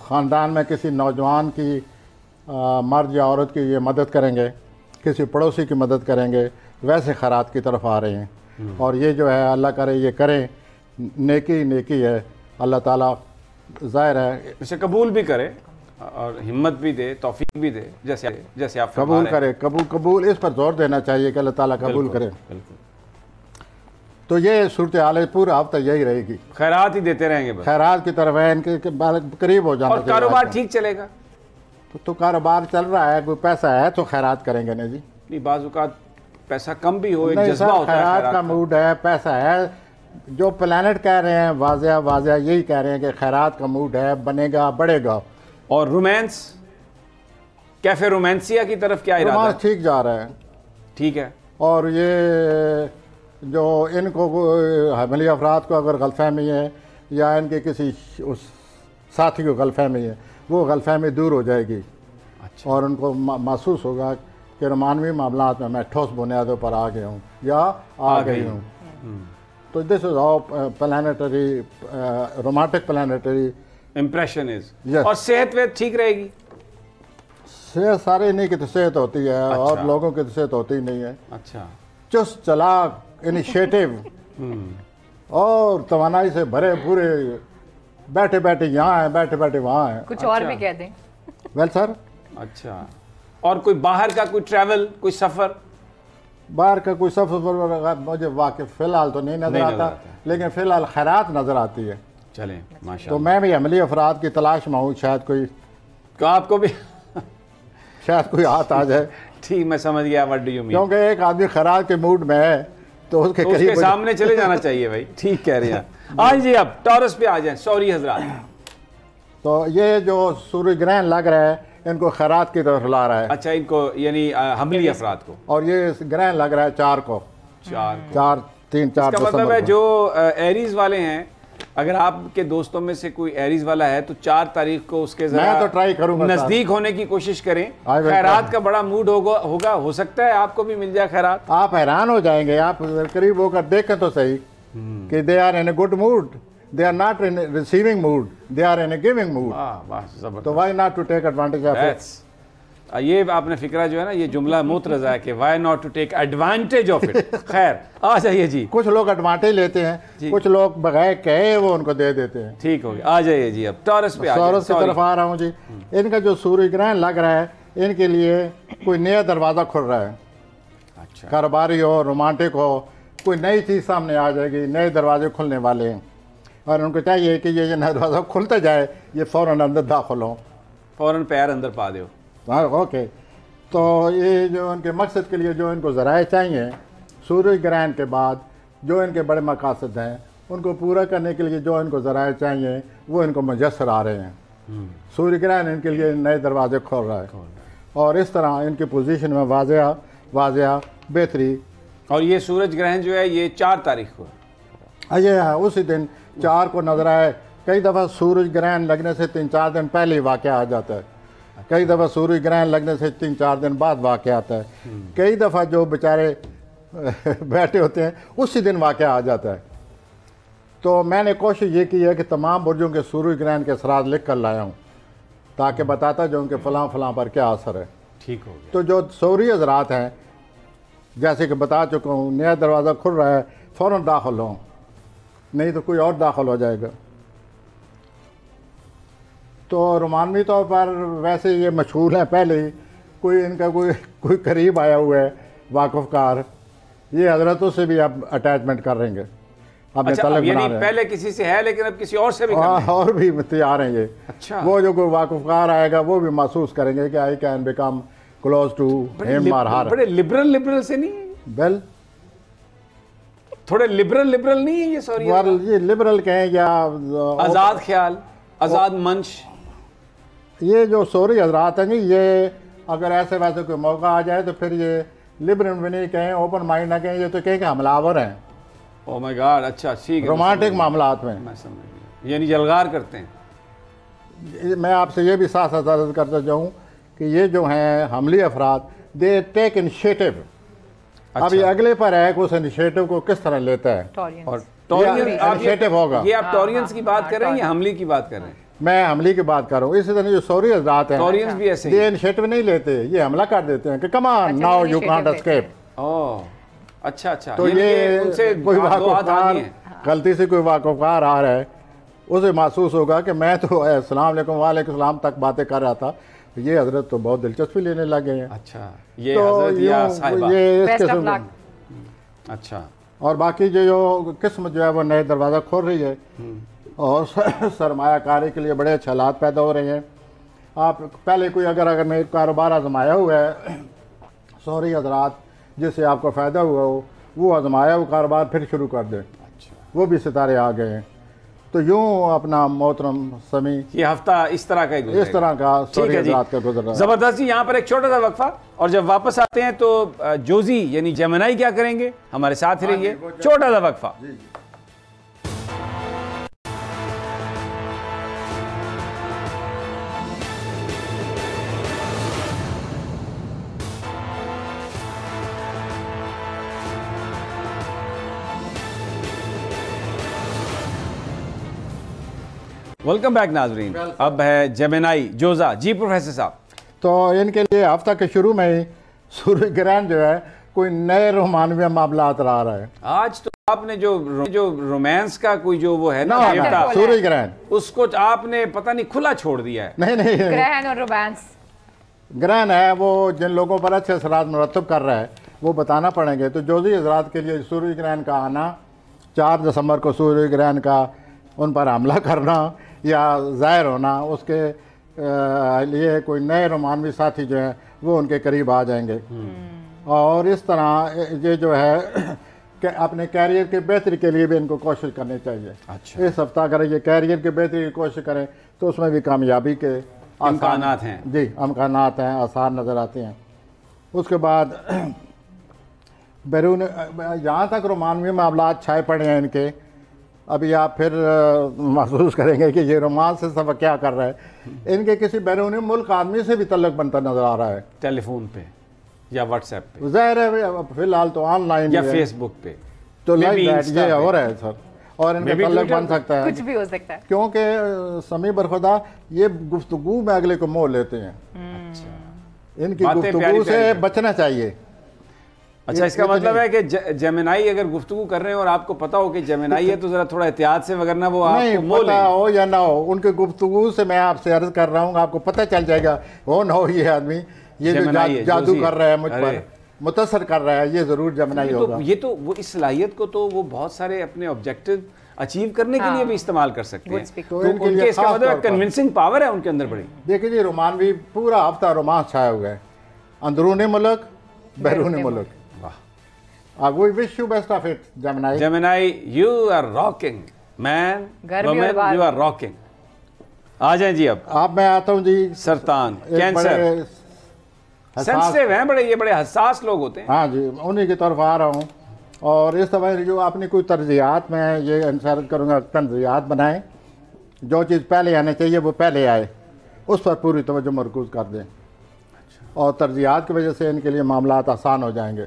ख़ानदान में किसी नौजवान की मर्द या औरत की ये मदद करेंगे, किसी पड़ोसी की मदद करेंगे, वैसे खैरात की तरफ आ रहे हैं। और ये जो है अल्लाह करे ये करें, नेकी है, अल्लाह ताला ज़ाहिर है इसे कबूल भी करे और हिम्मत भी दे, तौफीक भी दे, जैसे आप कबूल करे। कबूल इस पर जोर देना चाहिए कि अल्लाह ताला कबूल करे। बिल्कुल। तो ये सूरत हाल पूरा हफ्ता यही रहेगी, खैरात ही देते रहेंगे बस। खैरात की तरफ है, इनके करीब हो जाना और कारोबार ठीक चलेगा। तो कारोबार चल रहा है, कोई पैसा है तो खैरात करेंगे ना जी। नहीं, बाज़-औक़ात पैसा कम भी हो, एक नहीं जज्बा सर, होता है खैरात का मूड है, पैसा है। जो प्लैनेट कह रहे हैं वाज़िया यही कह रहे हैं कि खैरात का मूड है, बनेगा, बढ़ेगा। और रोमांस, कैफे रोमांसिया की तरफ क्या इरादा है? ठीक जा रहा है, ठीक है। और ये जो इनको हमली अफराद को अगर गलतफहमी है या इनके किसी उस साथी को गलतफहमी है, वो गलतफहमी दूर हो जाएगी। अच्छा। और उनको महसूस होगा कि रोमानवी मामलात में मैं ठोस बुनियादों पर आ गया हूँ या आ गई हूँ। तो this is how planetary romantic planetary impression is. Yes. और सेहत वेहत ठीक रहेगी? सेहत सारे नहीं की तो सेहत होती है। अच्छा। और लोगों की तो सेहत होती नहीं है। अच्छा। चुस्त चलाक इनिशिएटिव और तवानाई से भरे पूरे, बैठे बैठे यहाँ है, बैठे बैठे वहाँ है। कुछ और भी कह दें। Well sir. अच्छा। और कोई बाहर का कोई ट्रैवल, कोई सफ़र? बाहर का कोई सफर मुझे वाकई फ़िलहाल तो नहीं नज़र आता, लेकिन फ़िलहाल खैरात नज़र आती है। चलें, माशाअल्लाह। तो मैं भी अमली अफराद की तलाश में हूँ, शायद कोई तो आपको भी शायद कोई हाथ आ जाए। ठीक, मैं समझ गया व्हाट डू यू मीन। क्योंकि एक आदमी खैरात के मूड में है तो उसके करीब उसके सामने चले जाना चाहिए भाई। ठीक कह रहे हैं। आज जी अब टॉरस पे आ जाएं। सॉरी हजरात। तो ये जो सूर्य ग्रहण लग रहा है इनको खैरात की तरफ ला रहा है। अच्छा, इनको यानी हमली अफराद को। और ये ग्रहण लग रहा है 4 को, 3-4 इसका मतलब है जो एरीज वाले हैं, अगर आपके दोस्तों में से कोई एरीज वाला है तो 4 तारीख को उसके मैं तो ट्राई करूंगा, नजदीक होने की कोशिश करें। खैरात का बड़ा मूड होगा, हो सकता है आपको भी मिल जाए खैरात। आप हैरान हो जाएंगे, आप करीब होकर देखें तो सही कि they are in a good mood, they are not in receiving mood, they are in a giving mood. तो why not to take advantage of it. ये आपने फिक्रा जो है ना, ये जुमला मुतरज़ा है कि why not to take advantage of it. खैर, आ जाइए जी। कुछ लोग एडवांटेज लेते हैं, कुछ लोग बगैर कहे वो उनको दे देते हैं। ठीक हो गया, आ जाइए जी। अब टॉरस पे टॉरस की तरफ आ रहा हूँ जी। इनका जो सूर्य ग्रहण लग रहा है इनके लिए कोई नया दरवाज़ा खुल रहा है। अच्छा, कारोबारी हो, रोमांटिक हो, कोई नई चीज़ सामने आ जाएगी, नए दरवाजे खुलने वाले हैं और उनको चाहिए कि ये नया दरवाज़ा खुलता जाए, ये फ़ौरन अंदर दाखिल हो, फौरन पैर अंदर पा दो। हाँ ओके। तो ये जो उनके मकसद के लिए जो इनको ज़राए चाहिए, सूरज ग्रहण के बाद जो इनके बड़े मकासद हैं उनको पूरा करने के लिए जो इनको ज़राए चाहिए वो इनको मुयस्सर आ रहे हैं। सूर्य ग्रहण इनके लिए नए दरवाजे खोल रहा है और इस तरह इनकी पोजीशन में वाज़िया बेहतरी। और ये सूरज ग्रहण जो है ये 4 तारीख को ये है उसी दिन 4 को नजर आए। कई दफ़ा सूरज ग्रहण लगने से 3-4 दिन पहले ही वाक़या आ जाता है, कई दफ़ा सूरज ग्रहण लगने से 3-4 दिन बाद वाक़या आता है, कई दफ़ा जो बेचारे बैठे होते हैं उसी दिन वाक़या आ जाता है। तो मैंने कोशिश ये की है कि तमाम बुर्जों के सूरज ग्रहण के असरात लिख कर लाया हूँ ताकि बताता जो उनके फ़लाँ पर क्या असर है। ठीक हो गया। तो जो सूर्य हज़रात हैं जैसे कि बता चुका हूँ, नया दरवाज़ा खुल रहा है, फ़ौरन दाखिल हो, नहीं तो कोई और दाखिल हो जाएगा। तो रोमानवी तौर पर वैसे ये मशहूर है, पहले ही कोई इनका कोई करीब आया हुआ है वाक़फ़कार, ये हज़रतों से भी अब अटैचमेंट कर रहेंगे, अपने अच्छा, तलक अब बना यानी रहे हैं। पहले किसी से है लेकिन अब किसी और से भी करना है। और भी तैयार हैं ये। अच्छा, वो जो कोई वाक़फ़कार आएगा वो भी महसूस करेंगे कि I can become close to him और हर। बड़े लिबरल से नहीं है? वेल थोड़े लिबरल नहीं है ये? सॉरी, ये लिबरल कहें या आज़ाद ख्याल, आज़ाद मंच। ये जो सूरी हजरात हैं जी, ये अगर ऐसे वैसे कोई मौका आ जाए तो फिर ये लिबरल भी नहीं कहें, ओपन माइंड ना कहें, ये तो कहें कि हमलावर हैं ओह माय गॉड। अच्छा, ठीक है, रोमांटिक मामलात में। मैं समझ गया, यानी जलगार करते हैं। मैं आपसे ये भी साथ साथ अर्ज़ करता जाऊँ कि ये जो हैं हमली अफराद, दे टेक इनिशिएटिव। अच्छा। अब ये अगले पर है कि उस इनिशिएटिव को किस तरह लेता है। और टॉरियन इनिशिएटिव होगा। ये आप टॉरियंस की बात कर रहे हैं या हमली की बात कर रहे हैं? मैं हमली की बात कर रहा हूँ। इसी तरह जो सूरी हजरात हैं, टॉरियंस भी ऐसे ही ये इनिशिएटिव नहीं लेते, ये हमला कर देते हैं कि come on now you can't escape. Oh, अच्छा, तो यानी ये उनसे कोई दो हाथ वाक़फ़कार आगे हैं। गलती से कोई वाक़फ़कार आ रहा है, उसे महसूस होगा कि मैं तो अस्सलाम वालेकुम वालेकुम सलाम तक बातें कर रहा था, ये हजरत तो बहुत दिलचस्पी लेने लगे हैं। अच्छा, ये तो हजरत या साहिबा। ये इस Best of किस्म luck. अच्छा, और बाकी जो किस्म जो है वो नए दरवाज़ा खोल रही है और सरमायाकारी के लिए बड़े अच्छे हालात पैदा हो रहे हैं। आप पहले कोई अगर मैं कारोबार आजमाया हुआ है, सॉरी हजरात, जिससे आपको फ़ायदा हुआ हो, वो आजमाया हुआ कारोबार फिर शुरू कर दें। अच्छा, वो भी सितारे आ गए हैं। तो यूँ अपना मोहतरम समी ये हफ्ता इस तरह का ही गुजरेगा। इस तरह का ठीक है सॉरी जी, रात का गुजर रहा है। जबरदस्त जी। यहाँ पर एक छोटा सा वक्फा और जब वापस आते हैं तो जोजी यानी जेमिनाई क्या करेंगे, हमारे साथ ही रहिए। छोटा सा वक्फा। वेलकम बैक नाजरीन। अब है जेमिनाई जोजा जी। प्रोफेसर साहब, तो इनके लिए हफ्ता के शुरू में ही सूर्य ग्रहण जो है कोई नए रोमानवी मामला आ रहा है। आज तो आपने जो रोमांस का कोई जो वो है ना ना देवता, सूर्य ग्रहण, उसको आपने पता नहीं खुला छोड़ दिया है। नहीं ग्रहण और रोमांस। ग्रहण है वो जिन लोगों पर अच्छे असरात मुरतब कर रहा है वो बताना पड़ेंगे। तो जोजी हजरात के लिए सूर्य ग्रहण का आना, 4 दिसंबर को सूर्य ग्रहण का उन पर हमला करना या ज़ाहिर होना, उसके लिए कोई नए रोमानवी साथी जो हैं वो उनके करीब आ जाएंगे। और इस तरह ये जो है कि अपने कैरियर के बेहतरी के लिए भी इनको कोशिश करनी चाहिए। अच्छा, इस हफ्ता अगर ये कैरियर के बेहतरी की कोशिश करें तो उसमें भी कामयाबी के इम्कानात हैं। जी, इम्कानात हैं, आसार नज़र आते हैं। उसके बाद बैरून जहाँ तक रोमानवी मामला छाए पड़े हैं इनके, अभी आप फिर महसूस करेंगे कि ये रोमांस से सबक क्या कर रहा है। इनके किसी बैरून मुल्क आदमी से भी तल्लक बनता नजर आ रहा है, टेलीफोन पे या व्हाट्सएप पे ज़ाहिर है फिलहाल तो ऑनलाइन या फेसबुक पे, तो Maybe लाइक दैट Insta ये पे। हो रहा है सर। और इनका Maybe तल्लक Twitter बन सकता है कुछ भी हो सकता है क्योंकि समी बरखुदा ये गुफ्तगू में अगले को मोह लेते हैं। इनकी बातें गुफ्तगू प्यारी से प्यारी बचना चाहिए। अच्छा, इसका मतलब है कि जेमिनाई अगर गुफ्तगू कर रहे हैं और आपको पता हो कि जेमिनाई है तो जरा थोड़ा एहतियात से, वगरना वो नहीं आपको मोह पता लेंगे। हो या ना हो, उनके गुफ्तगू से मैं आपसे अर्ज कर रहा हूँ, आपको पता चल जाएगा हो ना हो ये आदमी ये जो जेमिनी है, जादू जोशी कर रहा है मुझ अरे। पर, मुतासर कर रहा है, ये जरूर जेमिनी होगा। ये तो वो इस सलाहियत को तो वो बहुत सारे अपने ऑब्जेक्टिव अचीव करने के लिए भी इस्तेमाल कर सकते हैं। तो तो इनके लिए उनके इसका खास मतलब तौर पर- कन्विंसिंग पावर है उनके अंदर बड़ी। देखिए जी, रोमानवी पूरा हफ्ता रोमांस छाया हुआ है, अंदरूनी मुल्क, बैरूनी मुल्क। वाह, we wish you best of it Gemini. Gemini, you are rocking man, घर भी और वुमेन, बाहर यू आर रॉकिंग। आ जाए जी अब मैं आता हूँ जी, सरतान, एक कैंसर, बड़े हसास- सेंसिटिव हैं बड़े, ये बड़े हसास लोग होते हैं। हाँ जी, उन्हीं की तरफ आ रहा हूँ। और इस दफ़ा जो अपनी कोई तरजीहात में ये इंसार करूँगा, तरजीहात बनाएं, जो चीज़ पहले आने चाहिए वो पहले आए, उस पर पूरी तवज्जो मरकूज़ कर दें। और तरजीहात की वजह से इनके लिए मामलात आसान हो जाएंगे।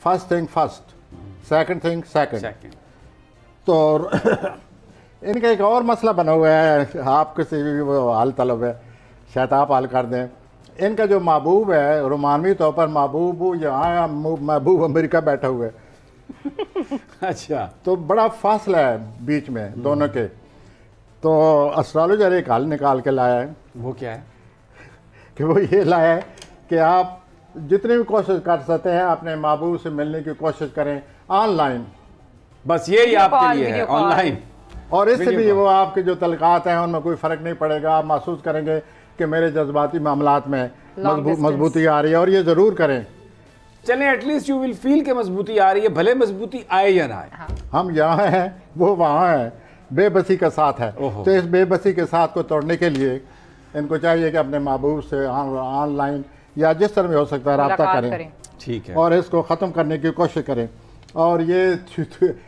First thing first, second thing second. Second, तो इनका एक और मसला बना हुआ है, आपके से भी वो हाल तलब है, शायद आप हल कर दें। इनका जो महबूब है, रोमानवी तौर पर महबूब यहाँ, महबूब अमेरिका बैठा हुआ है। अच्छा, तो बड़ा फासला है बीच में दोनों के। तो एस्ट्रोलॉजर एक हल निकाल के लाया है वो क्या है? कि वो ये लाया है कि आप जितनी भी कोशिश कर सकते हैं अपने महबूब से मिलने की कोशिश करें ऑनलाइन, बस यही वीडियो आपके कॉल, लिए है, वीडियो कॉल। ऑनलाइन। और इससे वीडियो भी कॉल। वो आपके जो तलकात हैं उनमें कोई फ़र्क नहीं पड़ेगा। आप महसूस करेंगे कि मेरे जज्बाती मामलात में distance। मजबूती आ रही है। और ये ज़रूर करें, चलें, एटलीस्ट यू विल फील के मजबूती आ रही है, भले मजबूती आए या ना आए। हम यहाँ हैं, वो वहाँ है, बेबसी का साथ है। ओहो। तो इस बेबसी के साथ को तोड़ने के लिए इनको चाहिए कि अपने महबूब से ऑनलाइन या जिस तरह भी हो सकता है रब्ता मुलाकात करें ठीक है। और इसको ख़त्म करने की कोशिश करें। और ये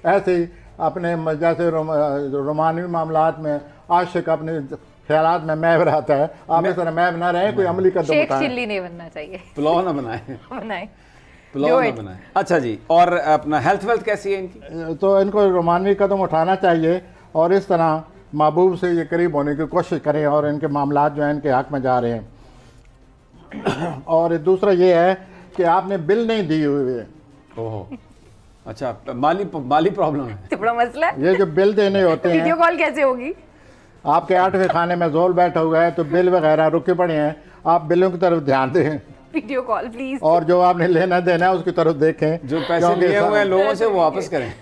ऐसे ही अपने जैसे रोमानवी मामलात में आशिक अपने ख्यालात में मैब रहता है, आप इस तरह मैब ना रहें, कोई अमली कदम शेख उठाएं। चिल्ली नहीं बनना चाहिए। पुलाव ना बनाए, बनाए पुलाव Do ना it। बनाए। अच्छा जी, और अपना हेल्थ वेल्थ कैसी है इनकी? तो इनको रोमानवी कदम उठाना चाहिए और इस तरह महबूब से ये करीब होने की कोशिश करें और इनके मामलात जो हैं इनके हक में जा रहे हैं। और दूसरा ये है कि आपने बिल नहीं दी हुई है। ओहो, अच्छा, माली प्रॉब्लम है। तो बड़ा मसला है। ये जो बिल देने होते वीडियो हैं, कॉल कैसे होगी? आपके 8वें खाने में जोल बैठा हुआ है तो बिल वगैरह रुके पड़े हैं, आप बिलों की तरफ ध्यान दें वीडियो कॉल प्लीज। और जो आपने लेना देना है उसकी तरफ देखें। जो पैसे क्योंकि लिए हुए हैं लोगों से वो वापस करें।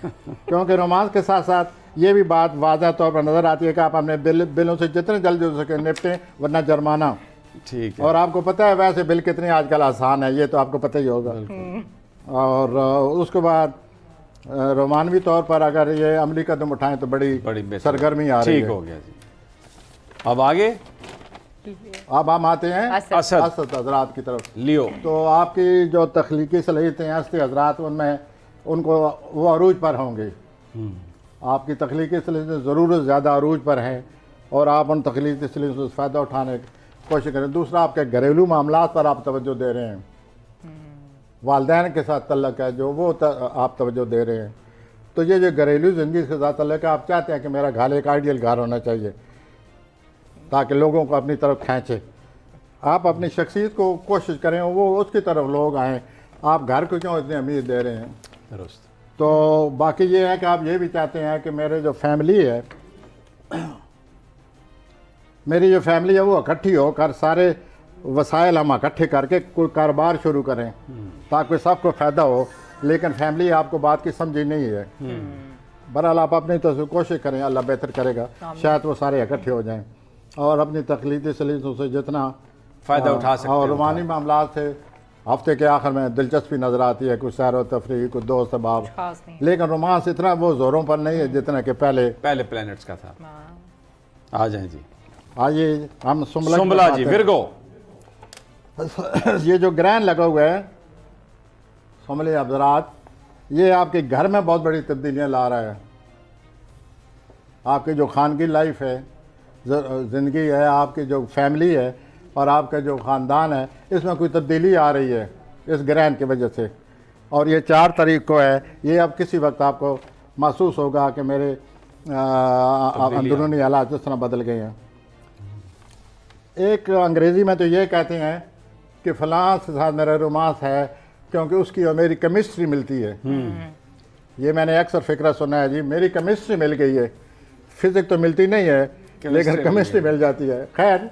क्योंकि रोमांस के साथ साथ ये भी बात वाज़ह तौर पर नज़र आती है कि आप अपने बिलों से जितने जल्दी हो सके निपटें, वरना जुर्माना। ठीक है। और आपको पता है वैसे बिल कितने आजकल आसान है, ये तो आपको पता ही होगा। और उसके बाद रोमानवी तौर पर अगर ये अमली कदम उठाएं तो बड़ी बेहतर। सरगर्मी आ रही ठीक है। हो गया जी। अब आगे अब हम आते हैं असद। असद, असद हजरात की तरफ। लियो। तो आपकी जो तख्लीकी सलाहियतें हैं असद हजरात, उनमें उनको वो अरूज पर होंगे। आपकी तख्लीकी सलाहियतें ज़रूरत ज़्यादा अरूज पर हैं और आप उन तख्लीकी सलाहियतों से फ़ायदा उठाने की कोशिश करें। दूसरा, आपके घरेलू मामलात पर आप तवज्जो दे रहे हैं, वालदैन के साथ तल्लक है जो वो आप तवज्जो दे रहे हैं। तो ये जो घरेलू ज़िंदगी के साथ तल्लक है, आप चाहते हैं कि मेरा घर एक आइडियल घर होना चाहिए ताकि लोगों को अपनी तरफ खींचे। आप अपनी शख्सियत को कोशिश करें वो उसकी तरफ लोग आएँ, आप घर को क्यों इतनी अहमियत दे रहे हैं। दुरुस्त। तो बाकी ये है कि आप ये भी चाहते हैं कि मेरे जो फैमिली है, मेरी जो फैमिली है वो इकट्ठी होकर सारे वसाइल हम इकट्ठे करके कोई कारोबार शुरू करें ताकि सबको फ़ायदा हो। लेकिन फैमिली आपको बात की समझी नहीं है। बहरहाल आप अपनी तरफ से कोशिश करें, अल्लाह बेहतर करेगा, शायद वो सारे इकट्ठे हो जाएं और अपनी तख्लीकी सलीसों से जितना फ़ायदा उठा सकते और हैं। रूमानी मामलात से हफ्ते के आखिर में दिलचस्पी नज़र आती है, कुछ सैर व तफरीह, कुछ दोस्त अहबाब। खास नहीं। लेकिन रोमांस इतना वो जोरों पर नहीं है जितना कि पहले। प्लैनेट्स का था। आ जाएं जी। आइए हम सुम्बला सुम्बला जी, विरगो। ये जो ग्रहण लगा हुआ है सुम्बले हजरात, ये आपके घर में बहुत बड़ी तब्दीलियां ला रहा है। आपकी जो खानगी लाइफ है, ज़िंदगी है, आपकी जो फैमिली है और आपका जो ख़ानदान है, इसमें कोई तब्दीली आ रही है इस ग्रहण की वजह से। और ये 4 तारीख को है। ये अब किसी वक्त आपको महसूस होगा कि मेरे अंदरूनी हालात जिस तरह बदल गए हैं। एक अंग्रेज़ी में तो ये कहते हैं कि फ़लाँ के साथ मेरा रोमांस है क्योंकि उसकी और मेरी केमिस्ट्री मिलती है। ये मैंने अक्सर फ़िक्र सुना है जी, मेरी केमिस्ट्री मिल गई है। फिज़िक्स तो मिलती नहीं है लेकिन केमिस्ट्री मिल जाती है। खैर,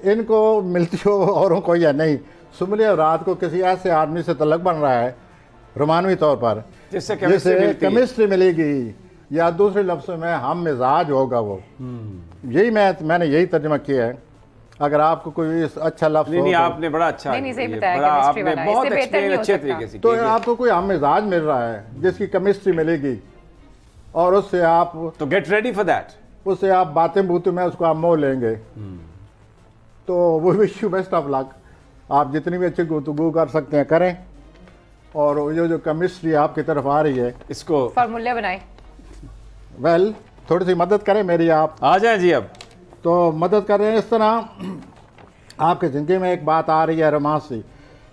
इनको मिलती हो औरों को या नहीं, सुमली रात को किसी ऐसे आदमी से तल्लुक बन रहा है रोमानवी तौर पर जिससे केमिस्ट्री मिलेगी, या दूसरे लफ्ज़ों में हम मिजाज होगा वो। यही मैंने यही तर्जुमा किया है। अगर आपको कोई अच्छा लफ्ज़ नहीं, आपने बड़ा अच्छा नहीं सही बताया, आपने बहुत अच्छे तरीके से, तो आपको कोई हम मिजाज मिल रहा है जिसकी केमिस्ट्री मिलेगी और उससे आप तो गेट रेडी फॉर दैट, उससे आप बातें बूते में उसको आप मोह लेंगे। तो वो wish you best of luck. आप जितनी भी अच्छी गुफ्तगू कर सकते हैं करें, और ये जो केमिस्ट्री आपकी तरफ आ रही है इसको फार्मूला बनाएं। वेल थोड़ी सी मदद करें मेरी, आप आ जाएं जी। अब तो मदद कर रहे हैं इस तरह। आपकी ज़िंदगी में एक बात आ रही है रोमांस सी,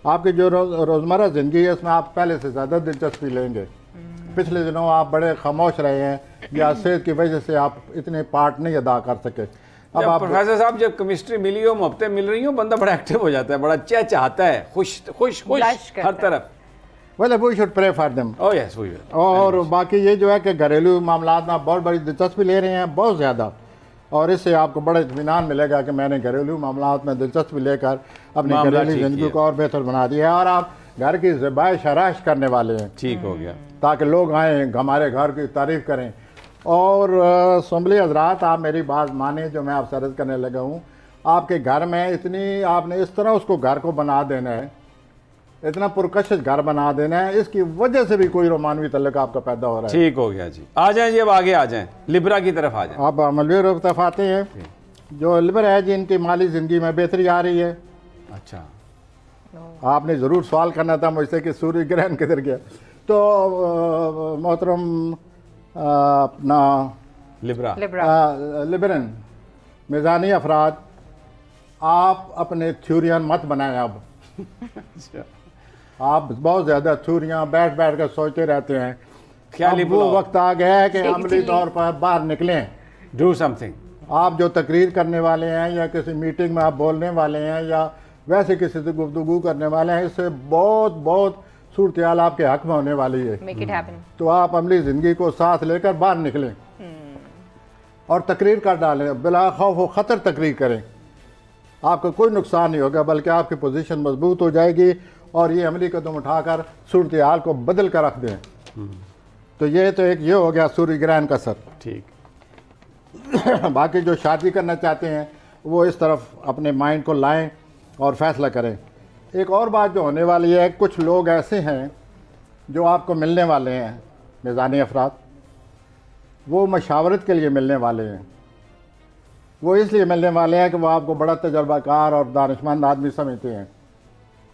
आपकी जो रोज़मर्रा ज़िंदगी है उसमें आप पहले से ज़्यादा दिलचस्पी लेंगे। पिछले दिनों आप बड़े खामोश रहे हैं या सेहत की वजह से आप इतने पार्ट नहीं अदा कर सके। अब आप प्रोफेसर साहब जब केमिस्ट्री मिली हो, मोहब्बतें मिल रही हो, बंदा बड़ा एक्टिव हो जाता है, बड़ा चाहता है, खुश खुश खुश हर तरफ। Well we should pray for them. Oh yes we will. और बाकी ये जो है कि घरेलू मामलात में बहुत बड़ी दिलचस्पी ले रहे हैं, बहुत ज़्यादा, और इससे आपको बड़ा इत्मीनान मिलेगा कि मैंने घरेलू मामलात में दिलचस्पी लेकर अपनी घरेलू ज़िंदगी को और बेहतर बना दिया है, और आप घर की ज़बाइश आराइश करने वाले हैं। ठीक हो गया, ताकि लोग आएँ हमारे घर की तारीफ़ करें। और असम्बली हजरात, आप मेरी बात माने जो मैं आपसे अर्ज़ करने लगा हूँ। आपके घर में इतनी आपने इस तरह उसको घर को बना देना है, इतना पुरकशिश घर बना देना है, इसकी वजह से भी कोई रोमानवी तल्लुक आपका पैदा हो रहा है। ठीक हो गया जी। आ जाएं जी, अब आगे आ जाएं, लिब्रा की तरफ आ जाएं। आप मलबे तरफ आते हैं। जो लिब्रा है जी, इनकी माली ज़िंदगी में बेहतरी आ रही है। अच्छा, आपने ज़रूर सवाल करना था मुझसे कि सूर्य ग्रहण किधर गया। तो मोहतरम अपना लिबरन मिजानी अफराद, आप अपने थ्योरियां मत बनाएं। अब आप बहुत ज़्यादा थ्योरियां बैठ बैठ कर सोचते रहते हैं। क्या वो वक्त आ गया है कि अमली तौर पर बाहर निकलें, डू समथिंग। आप जो तकरीर करने वाले हैं या किसी मीटिंग में आप बोलने वाले हैं या वैसे किसी से गुफ्तगू करने वाले हैं, इससे बहुत बहुत सूरत हाल आपके हक में होने वाली है। Make it happen. तो आप अमली ज़िंदगी को साथ लेकर बाहर निकलें और तकरीर कर डालें, बिला खौफ व ख़तर तकरीर करें। आपका कोई नुकसान नहीं होगा, बल्कि आपकी पोजीशन मजबूत हो जाएगी और ये अमली कदम उठाकर सूरत हाल को बदल कर रख दें। तो एक ये हो गया सूर्य ग्रहण का असर। ठीक। बाकी जो शादी करना चाहते हैं वो इस तरफ अपने माइंड को लाएं और फैसला करें। एक और बात जो होने वाली है, कुछ लोग ऐसे हैं जो आपको मिलने वाले हैं, मिज़ानी अफराद, वो मशावरत के लिए मिलने वाले हैं। वो इसलिए मिलने वाले हैं कि वो आपको बड़ा तजर्बाकार और दानिशमंद आदमी समझते हैं,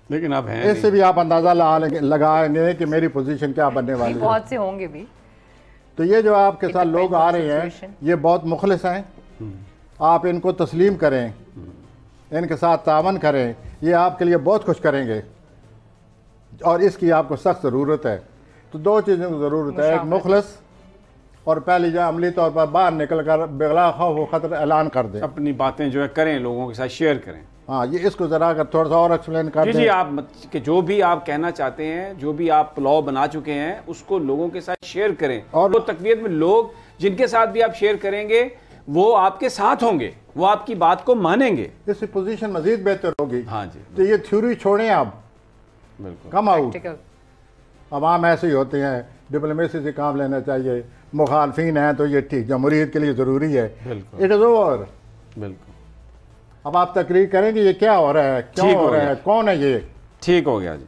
लेकिन आप हैं इससे भी आप अंदाज़ा लगाएंगे कि मेरी पोजीशन क्या बनने वाली है। बहुत से होंगे भी। तो ये जो आपके साथ लोग आ रहे हैं ये बहुत मुखलिस हैं, आप इनको तस्लीम करें, इनके साथ तावन करें, ये आपके लिए बहुत कुछ करेंगे और इसकी आपको सख्त ज़रूरत है। तो दो चीज़ों की ज़रूरत है, एक मुखलिस, और पहली जो अमली तौर पर बाहर निकल कर बिगला खौफ व ख़तर ऐलान कर दें, अपनी बातें जो है करें, लोगों के साथ शेयर करें। हाँ, ये इसको ज़रा अगर थोड़ा सा और एक्सप्लेन कर दें। जी, आप कि जो भी आप कहना चाहते हैं, जो भी आप पुलाव बना चुके हैं, उसको लोगों के साथ शेयर करें। और वो तकवीत में लोग जिनके साथ भी आप शेयर करेंगे वो आपके साथ होंगे, वो आपकी बात को मानेंगे, इससे पोजीशन मजीद बेहतर होगी। हाँ जी, तो ये थ्योरी छोड़ें आप, बिल्कुल कम आउट। अवाम ऐसे ही होते हैं, डिप्लोमेसी से काम लेना चाहिए, मुखालफिन हैं तो ये ठीक, जमहूरियत के लिए ज़रूरी है। It is over. बिल्कुल। अब आप तकरीर करेंगे ये क्या हो रहा है, क्यों हो रहा है, कौन है ये। ठीक हो गया जी।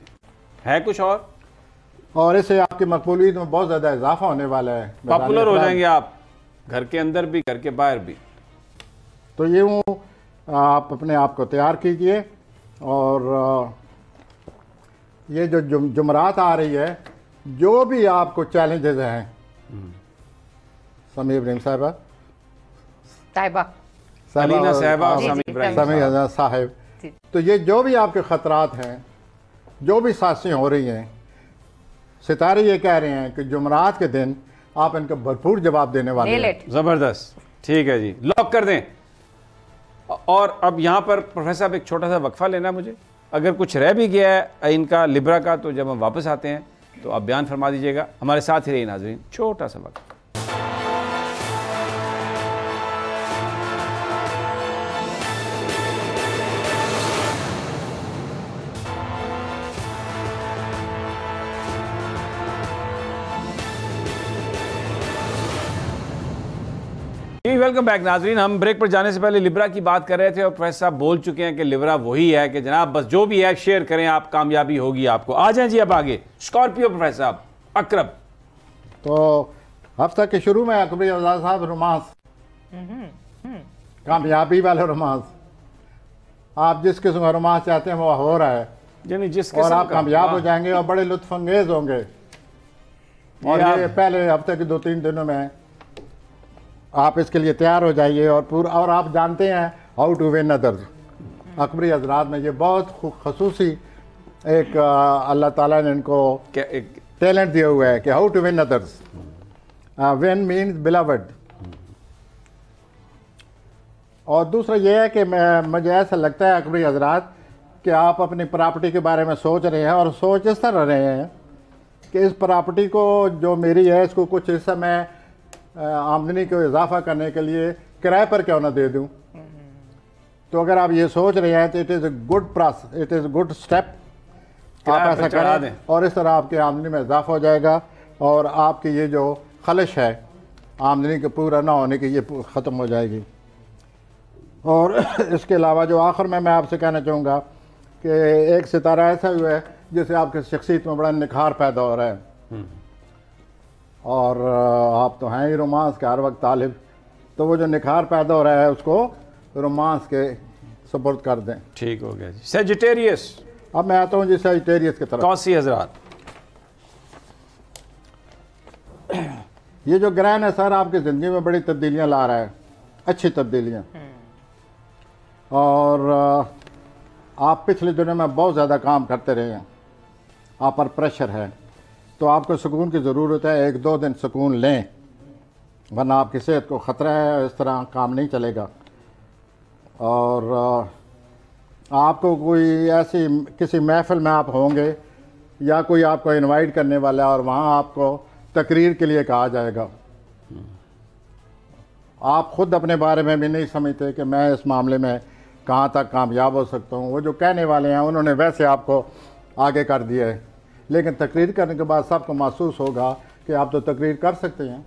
है कुछ और इससे आपकी मकबूलियत में बहुत ज़्यादा इजाफा होने वाला है, पॉपुलर हो जाएंगे आप, घर के अंदर भी घर के बाहर भी। तो यूँ आप अपने आप को तैयार कीजिए। और ये जो जुमरात आ रही है, जो भी आपको चैलेंजेस हैं, समी इब्राहिम साहब, अलीना साहबा, समी इब्राहिम साहब, तो ये जो भी आपके ख़तरात हैं, जो भी साजिशें हो रही हैं, सितारे ये कह रहे हैं कि जुमरात के दिन आप इनका भरपूर जवाब देने वाले हैं। ज़बरदस्त। ठीक है जी, लॉक कर दें। और अब यहाँ पर प्रोफेसर साहब एक छोटा सा वक्फा लेना मुझे, अगर कुछ रह भी गया है इनका लिब्रा का, तो जब हम वापस आते हैं तो आप बयान फरमा दीजिएगा। हमारे साथ ही रहिए नाज़रीन, छोटा सा वक्फा। जी वेलकम बैक नाजरीन। हम ब्रेक पर जाने से पहले लिब्रा की बात कर रहे थे और प्रोफेसर साहब बोल चुके हैं कि लिब्रा वही है कि जनाब बस जो भी है शेयर करें, आप कामयाबी होगी आपको। आ जाए जी अब आगे स्कॉर्पियो प्रोफेसर साहब अकरब। तो हफ्ता के शुरू में अकबरी आजाद साहब रोमांस, कामयाबी वाले रोमांस, आप जिस किस्म का रोमांस चाहते हैं वो हो रहा है, यानी जिस और किस्म आप का- कामयाब हो वाह। जाएंगे और बड़े लुत्फ अंगेज होंगे। और आप- ये पहले हफ्ते के 2-3 दिनों में आप इसके लिए तैयार हो जाइए। और आप जानते हैं हाउ टू विन अदर्स, अकबरी हजरात में ये बहुत खसूसी एक अल्लाह ताला ने इनको क्या एक टैलेंट दिया हुआ है कि how to win others. Win means beloved. और दूसरा ये है कि मुझे ऐसा लगता है अकबरी हजरात कि आप अपनी प्रॉपर्टी के बारे में सोच रहे हैं, और सोच इस तरह रहे हैं कि इस प्रॉपर्टी को जो मेरी है इसको कुछ हिस्सा मैं आमदनी को इजाफा करने के लिए किराए पर क्यों ना दे दूं। तो अगर आप ये सोच रहे हैं तो it is a good process, it is a good step. आप किराए ऐसा पर चढ़ा करें दें। और इस तरह आपकी आमदनी में इजाफा हो जाएगा और आपकी ये जो खलिश है आमदनी के पूरा ना होने की, ये ख़त्म हो जाएगी। और इसके अलावा जो आखिर में मैं आपसे कहना चाहूँगा कि एक सितारा ऐसा हुआ है जिससे आपकी शख्सियत में बड़ा निखार पैदा हो रहा है। और आप तो हैं ही रोमांस के हर वक्त तालिब, तो वो जो निखार पैदा हो रहा है उसको रोमांस के सपोर्ट कर दें। ठीक हो गया जी। सेजिटेरियस अब मैं आता हूँ जी सेजिटेरियस की तरफ। कौसी हजरात। ये जो ग्रहण है सर आपकी ज़िंदगी में बड़ी तब्दीलियाँ ला रहा है, अच्छी तब्दीलियाँ। और आप पिछले दिनों में बहुत ज़्यादा काम करते रहे हैं, आप पर प्रेशर है, तो आपको सुकून की ज़रूरत है। 1-2 दिन सुकून लें, वरना आपकी सेहत को ख़तरा है, इस तरह काम नहीं चलेगा। और आपको कोई ऐसी किसी महफ़िल में आप होंगे या कोई आपको इनवाइट करने वाला है और वहाँ आपको तकरीर के लिए कहा जाएगा। आप ख़ुद अपने बारे में भी नहीं समझते कि मैं इस मामले में कहाँ तक कामयाब हो सकता हूँ। वो जो कहने वाले हैं उन्होंने वैसे आपको आगे कर दिया है, लेकिन तकरीर करने के बाद सबको महसूस होगा कि आप तो तकरीर कर सकते हैं।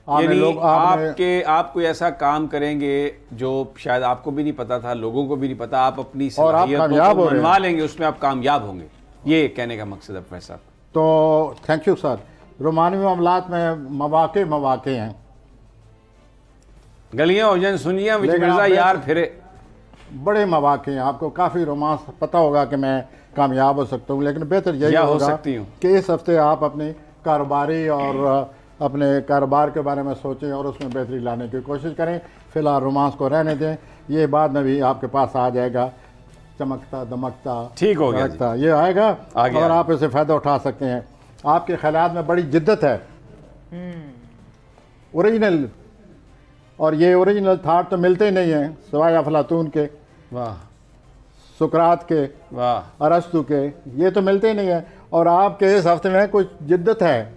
यानी आपने आप कोई ऐसा काम करेंगे जो शायद आपको भी नहीं पता था, लोगों को भी नहीं पता, आप अपनी और आप सलाहियतों कामयाब को हो रहे हैं। मनवा लेंगे, उसमें आप कामयाब होंगे। ये कहने का मकसद है प्रोफेसर। तो थैंक यू सर। रोमानवी मामलात में मवाक़े हैं, गलियां हो जाए सुनियां विच लेकिन मिर्जा आप यार फिरे। बड़े मवाक़े हैं। आपको काफ़ी रोमांस पता होगा कि मैं कामयाब हो सकता हूँ, लेकिन बेहतर यही या हो होगा सकती हूँ कि इस हफ्ते आप अपनी कारोबारी और अपने कारोबार के बारे में सोचें और उसमें बेहतरी लाने की कोशिश करें। फ़िलहाल रोमांस को रहने दें, ये बाद में भी आपके पास आ जाएगा, चमकता दमकता ठीक हो गया धड़कता, ये आएगा आ गया। और आप इसे फ़ायदा उठा सकते हैं। आपके ख्यालात में बड़ी जिद्दत है, ओरिजिनल, और ये ओरिजिनल थाट तो मिलते ही नहीं हैं सिवाय अफलातून के, वाह सुकरात के, वाह। अरस्तु के, ये तो मिलते ही नहीं है। और आपके इस हफ्ते में कुछ जिद्दत है,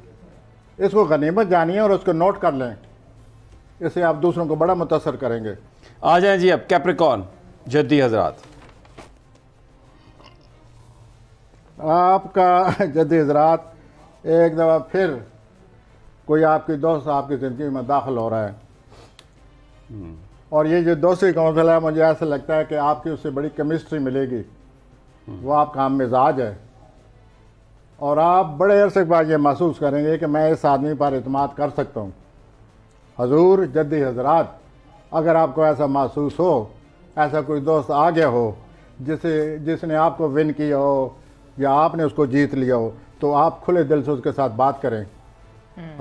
इसको गनीमत जानिए और उसको नोट कर लें, इससे आप दूसरों को बड़ा मुतासर करेंगे। आ जाए जी अब कैप्रिकॉर्न जद्दी हजरात। आपका जद्दी हजरात एक दफ़ा फिर कोई आपकी दोस्त आपकी ज़िंदगी में दाखिल हो रहा है, और ये जो दोस्ती का मसला है, मुझे ऐसा लगता है कि आपकी उससे बड़ी केमिस्ट्री मिलेगी। वो आपका हम मिजाज है और आप बड़े अरसे के बाद ये महसूस करेंगे कि मैं इस आदमी पर इत्मीनान कर सकता हूँ। हजूर जद्दी हजरात, अगर आपको ऐसा महसूस हो, ऐसा कोई दोस्त आ गया हो जिसने आपको विन किया हो या आपने उसको जीत लिया हो, तो आप खुले दिल से उसके साथ बात करें।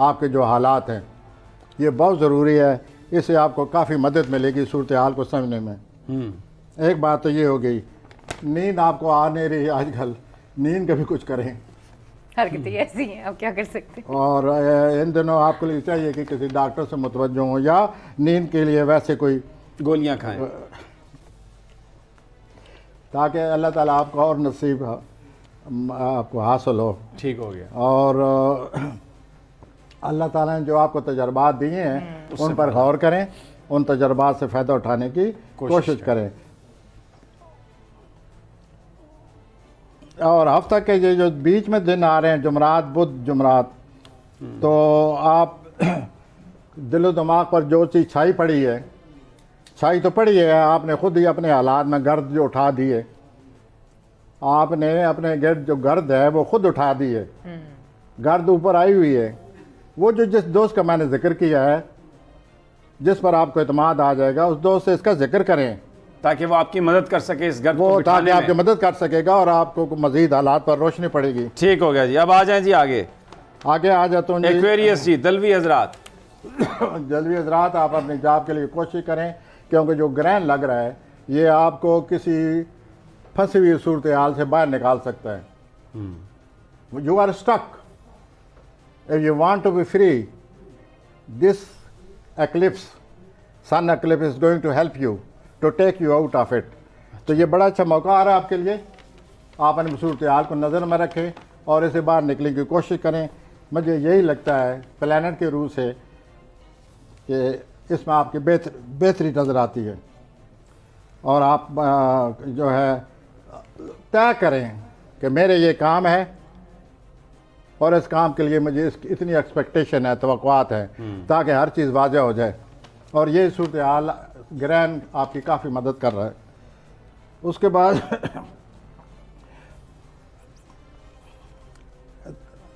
आपके जो हालात हैं ये बहुत ज़रूरी है, इससे आपको काफ़ी मदद मिलेगी सूरत हाल को समझने में। एक बात तो ये हो गई, नींद आपको आ नहीं रही आजकल, नींद का भी कुछ करें। हरकतें ऐसी हैं, अब क्या कर सकते हैं। और इन दिनों आपको लिए चाहिए कि किसी डॉक्टर से मुतवज्जो हो या नींद के लिए वैसे कोई गोलियां खाएं, ताकि अल्लाह ताला आपको और नसीब आपको हासिल हो। ठीक हो गया। और अल्लाह ताला ने जो आपको तजर्बात दिए हैं उन पर गौर करें, उन तजर्बात से फ़ायदा उठाने की कोशिश करें। और हफ्ता के ये जो बीच में दिन आ रहे हैं, जुमरात बुध जुमरात, तो आप दिलो दिमाग पर जो चीज़ छाई पड़ी है, छाई तो पड़ी है, आपने खुद ही अपने हालात में गर्द जो उठा दिए, आपने अपने जो गर्द है वो खुद उठा दी है, गर्द ऊपर आई हुई है। वो जो जिस दोस्त का मैंने जिक्र किया है, जिस पर आपको इत्मीनान आ जाएगा, उस दोस्त से इसका जिक्र करें ताकि वो आपकी मदद कर सके इस गर्द को वो, बिठाने ताकि में। आपकी मदद कर सकेगा और आपको मजीद हालात पर रोशनी पड़ेगी। ठीक हो गया जी। अब आ जाएं जी आगे आ जाता हूँ जी। एक्वेरियस जी, दलवी हजरात। जल्दी हजरात, आप अपनी जॉब के लिए कोशिश करें, क्योंकि जो ग्रहण लग रहा है ये आपको किसी फंसी हुई सूरत हाल से बाहर निकाल सकता है। You are stuck, if you want to be free, this eclipse, sun eclipse is going to help you to take you out of it. तो ये बड़ा अच्छा मौका आ रहा है आपके लिए। आप अपनी सूरत हाल को नज़र में रखें और इसे बाहर निकलने की कोशिश करें। मुझे यही लगता है प्लैनेट के रूह से कि इसमें आपकी बेहतरी नज़र आती है। और आप जो है तय करें कि मेरे ये काम है और इस काम के लिए मुझे इतनी एक्सपेक्टेशन है, तवक्कुआत है, ताकि हर चीज़ वाजह हो जाए। और ये सूरत हाल ग्रहण आपकी काफ़ी मदद कर रहा है। उसके बाद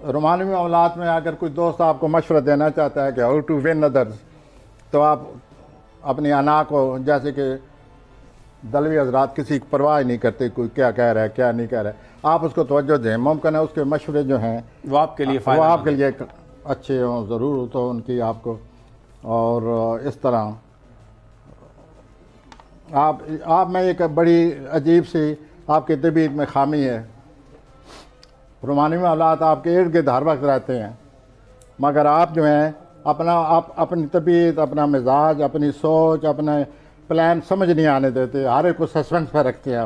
रोमानी मामलात में अगर कोई दोस्त आपको मशवरा देना चाहता है कि हाउ टू विन अदर्स, तो आप अपनी अना को, जैसे कि दलवी हजरात किसी की परवाह नहीं करते कोई क्या कह रहा है क्या नहीं कह रहा है, आप उसको तवज्जो दें। मुमकिन है उसके मशवरे जो हैं वो आपके लिए वो आपके लिए अच्छे हों, ज़रूरत हो उनकी आपको। और इस तरह आप में एक बड़ी अजीब सी आपकी तबीयत में खामी है। रोमानी मामलात आपके इर्द गिर्द हर वक्त रहते हैं, मगर आप जो हैं आप अपनी तबीयत, अपना मिजाज, अपनी सोच, अपने प्लान समझ नहीं आने देते, हर एक को सस्पेंस पर रखते हैं।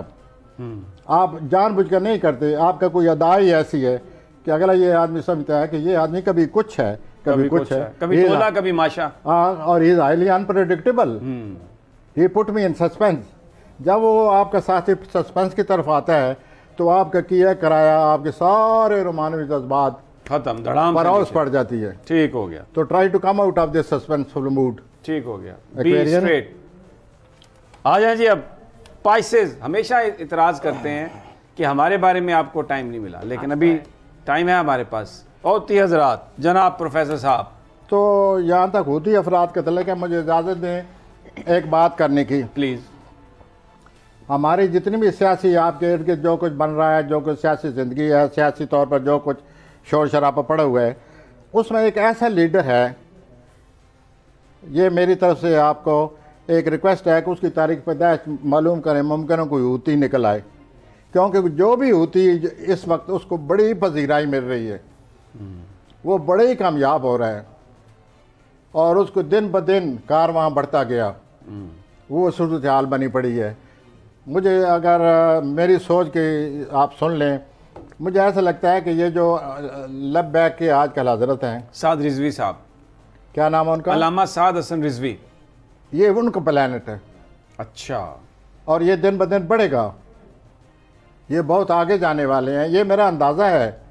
आप जानबूझकर नहीं करते, आपका कोई अदा ही ऐसी है कि अगला ये आदमी समझता है कि ये आदमी कभी कुछ है कभी कुछ है, कभी तोला कभी माशा। और he is highly unpredictable, he put me in suspense. जब वो आपका साथी सस्पेंस की तरफ आता है तो आपका किया कराया, आपके सारे रोमानवी जज्बात खत्म, धड़ाम पराउस पड़ जाती है। ठीक हो गया। तो try to come out of this suspenseful mood. ठीक हो गया। Be straight. आ जाए जी। अब स्पाइसेस हमेशा इतराज़ करते हैं कि हमारे बारे में आपको टाइम नहीं मिला, लेकिन अभी टाइम है हमारे पास। औती हजरात, जनाब प्रोफेसर साहब, तो यहाँ तक होती अफराद का तलक है, मुझे इजाज़त दें एक बात करने की प्लीज़। हमारी जितनी भी सियासी आपके इर्द गिर्द जो कुछ बन रहा है, जो कुछ सियासी ज़िंदगी है, सियासी तौर पर जो कुछ शोर शराबा पड़ा हुआ है, उसमें एक ऐसा लीडर है, ये मेरी तरफ से आपको एक रिक्वेस्ट है कि उसकी तारीख पैदाइश मालूम करें, मुमकिन है कोई हूती निकल आए, क्योंकि जो भी हूती इस वक्त उसको बड़ी पजीराई मिल रही है, वो बड़े ही कामयाब हो रहा है और उसको दिन ब दिन कारवां बढ़ता गया, वो सूरत हाल बनी पड़ी है। मुझे अगर मेरी सोच के आप सुन लें, मुझे ऐसा लगता है कि ये जो लब बैग के आजकल हजरत हैं, साद रिजवी साहब, क्या नाम है उनका, अल्लामा साद हसन रिजवी, ये उनका प्लैनेट है। अच्छा। और ये दिन ब दिन बढ़ेगा, ये बहुत आगे जाने वाले हैं, ये मेरा अंदाज़ा है।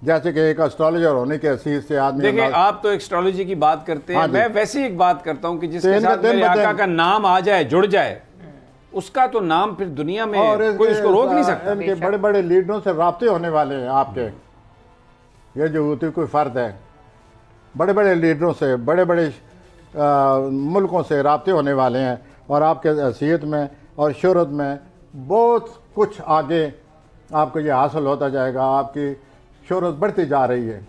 जैसे कि एक एस्ट्रोलॉजर होने के हैसियत से आदमी, देखिए आप तो एस्ट्रोलॉजी की बात करते हैं, मैं वैसी एक बात करता हूं कि जिसके साथ मेरे आका का नाम आ जाए, जुड़ जाए, उसका तो नाम फिर दुनिया में कोई उसको रोक नहीं सकता। इनके बड़े बड़े लीडरों से राब्ते होने वाले हैं आपके, ये जो होती कोई फ़र्द है, बड़े बड़े लीडरों से, बड़े बड़े मुल्कों से राब्ते होने वाले हैं और आपके हैसियत में और शोहरत में बहुत कुछ आगे आपको ये हासिल होता जाएगा। आपकी शोहरत बढ़ती जा रही है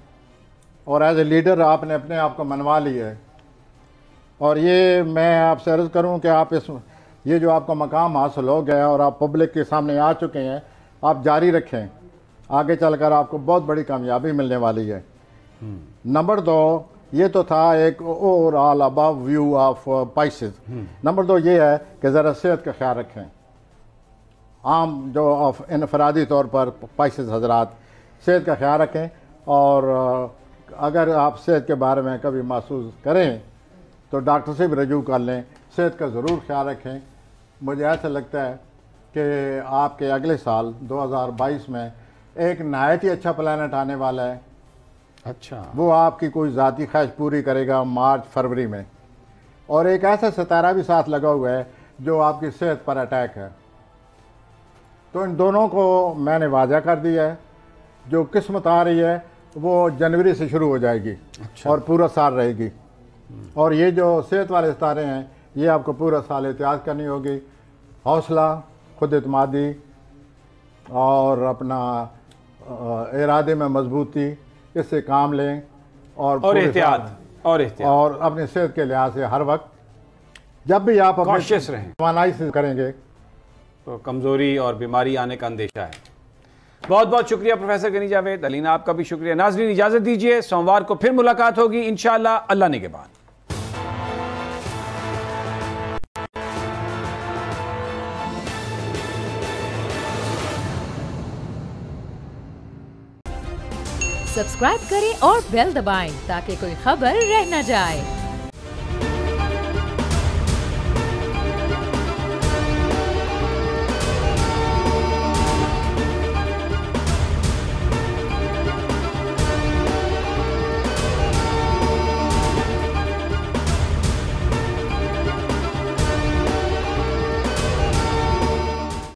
और एज ए लीडर आपने अपने आप को मनवा लिया है। और ये मैं आपसे अर्ज़ करूं कि आप ये जो आपका मकाम हासिल हो गया और आप पब्लिक के सामने आ चुके हैं, आप जारी रखें, आगे चलकर आपको बहुत बड़ी कामयाबी मिलने वाली है। नंबर 2, ये तो था एक overall above view of spices. Number 2 ये है कि ज़रा सेहत का ख्याल रखें। आम जो इनफरादी तौर पर स्पाइसेस हजरात सेहत का ख्याल रखें, और अगर आप सेहत के बारे में कभी महसूस करें तो डॉक्टर से भी रजू कर लें, सेहत का ज़रूर ख्याल रखें। मुझे ऐसा लगता है कि आपके अगले साल 2022 में एक नहायत ही अच्छा प्लैनेट आने वाला है अच्छा, वो आपकी कोई ज़ाती ख्वाहिश पूरी करेगा मार्च फरवरी में। और एक ऐसा सितारा भी साथ लगा हुआ है जो आपकी सेहत पर अटैक है। तो इन दोनों को मैंने वाजा कर दिया है। जो किस्मत आ रही है वो जनवरी से शुरू हो जाएगी। अच्छा। और पूरा साल रहेगी। और ये जो सेहत वाले सितारे हैं ये आपको पूरा साल एहतियात करनी होगी। हौसला, खुद एतमादी और अपना इरादे में मजबूती, इससे काम लें और एहतियात और अपनी सेहत के लिहाज से हर वक्त जब भी आप कॉशियस रहें, तवानाई से करेंगे तो कमज़ोरी और बीमारी आने का अंदेशा है। बहुत बहुत शुक्रिया प्रोफेसर गनी जावेद। अलीना आपका भी शुक्रिया। नाज़रीन इजाज़त दीजिए, सोमवार को फिर मुलाकात होगी इंशाअल्लाह, अल्लाह निगहबान। सब्सक्राइब करें और बेल दबाएं ताकि कोई खबर रह न जाए।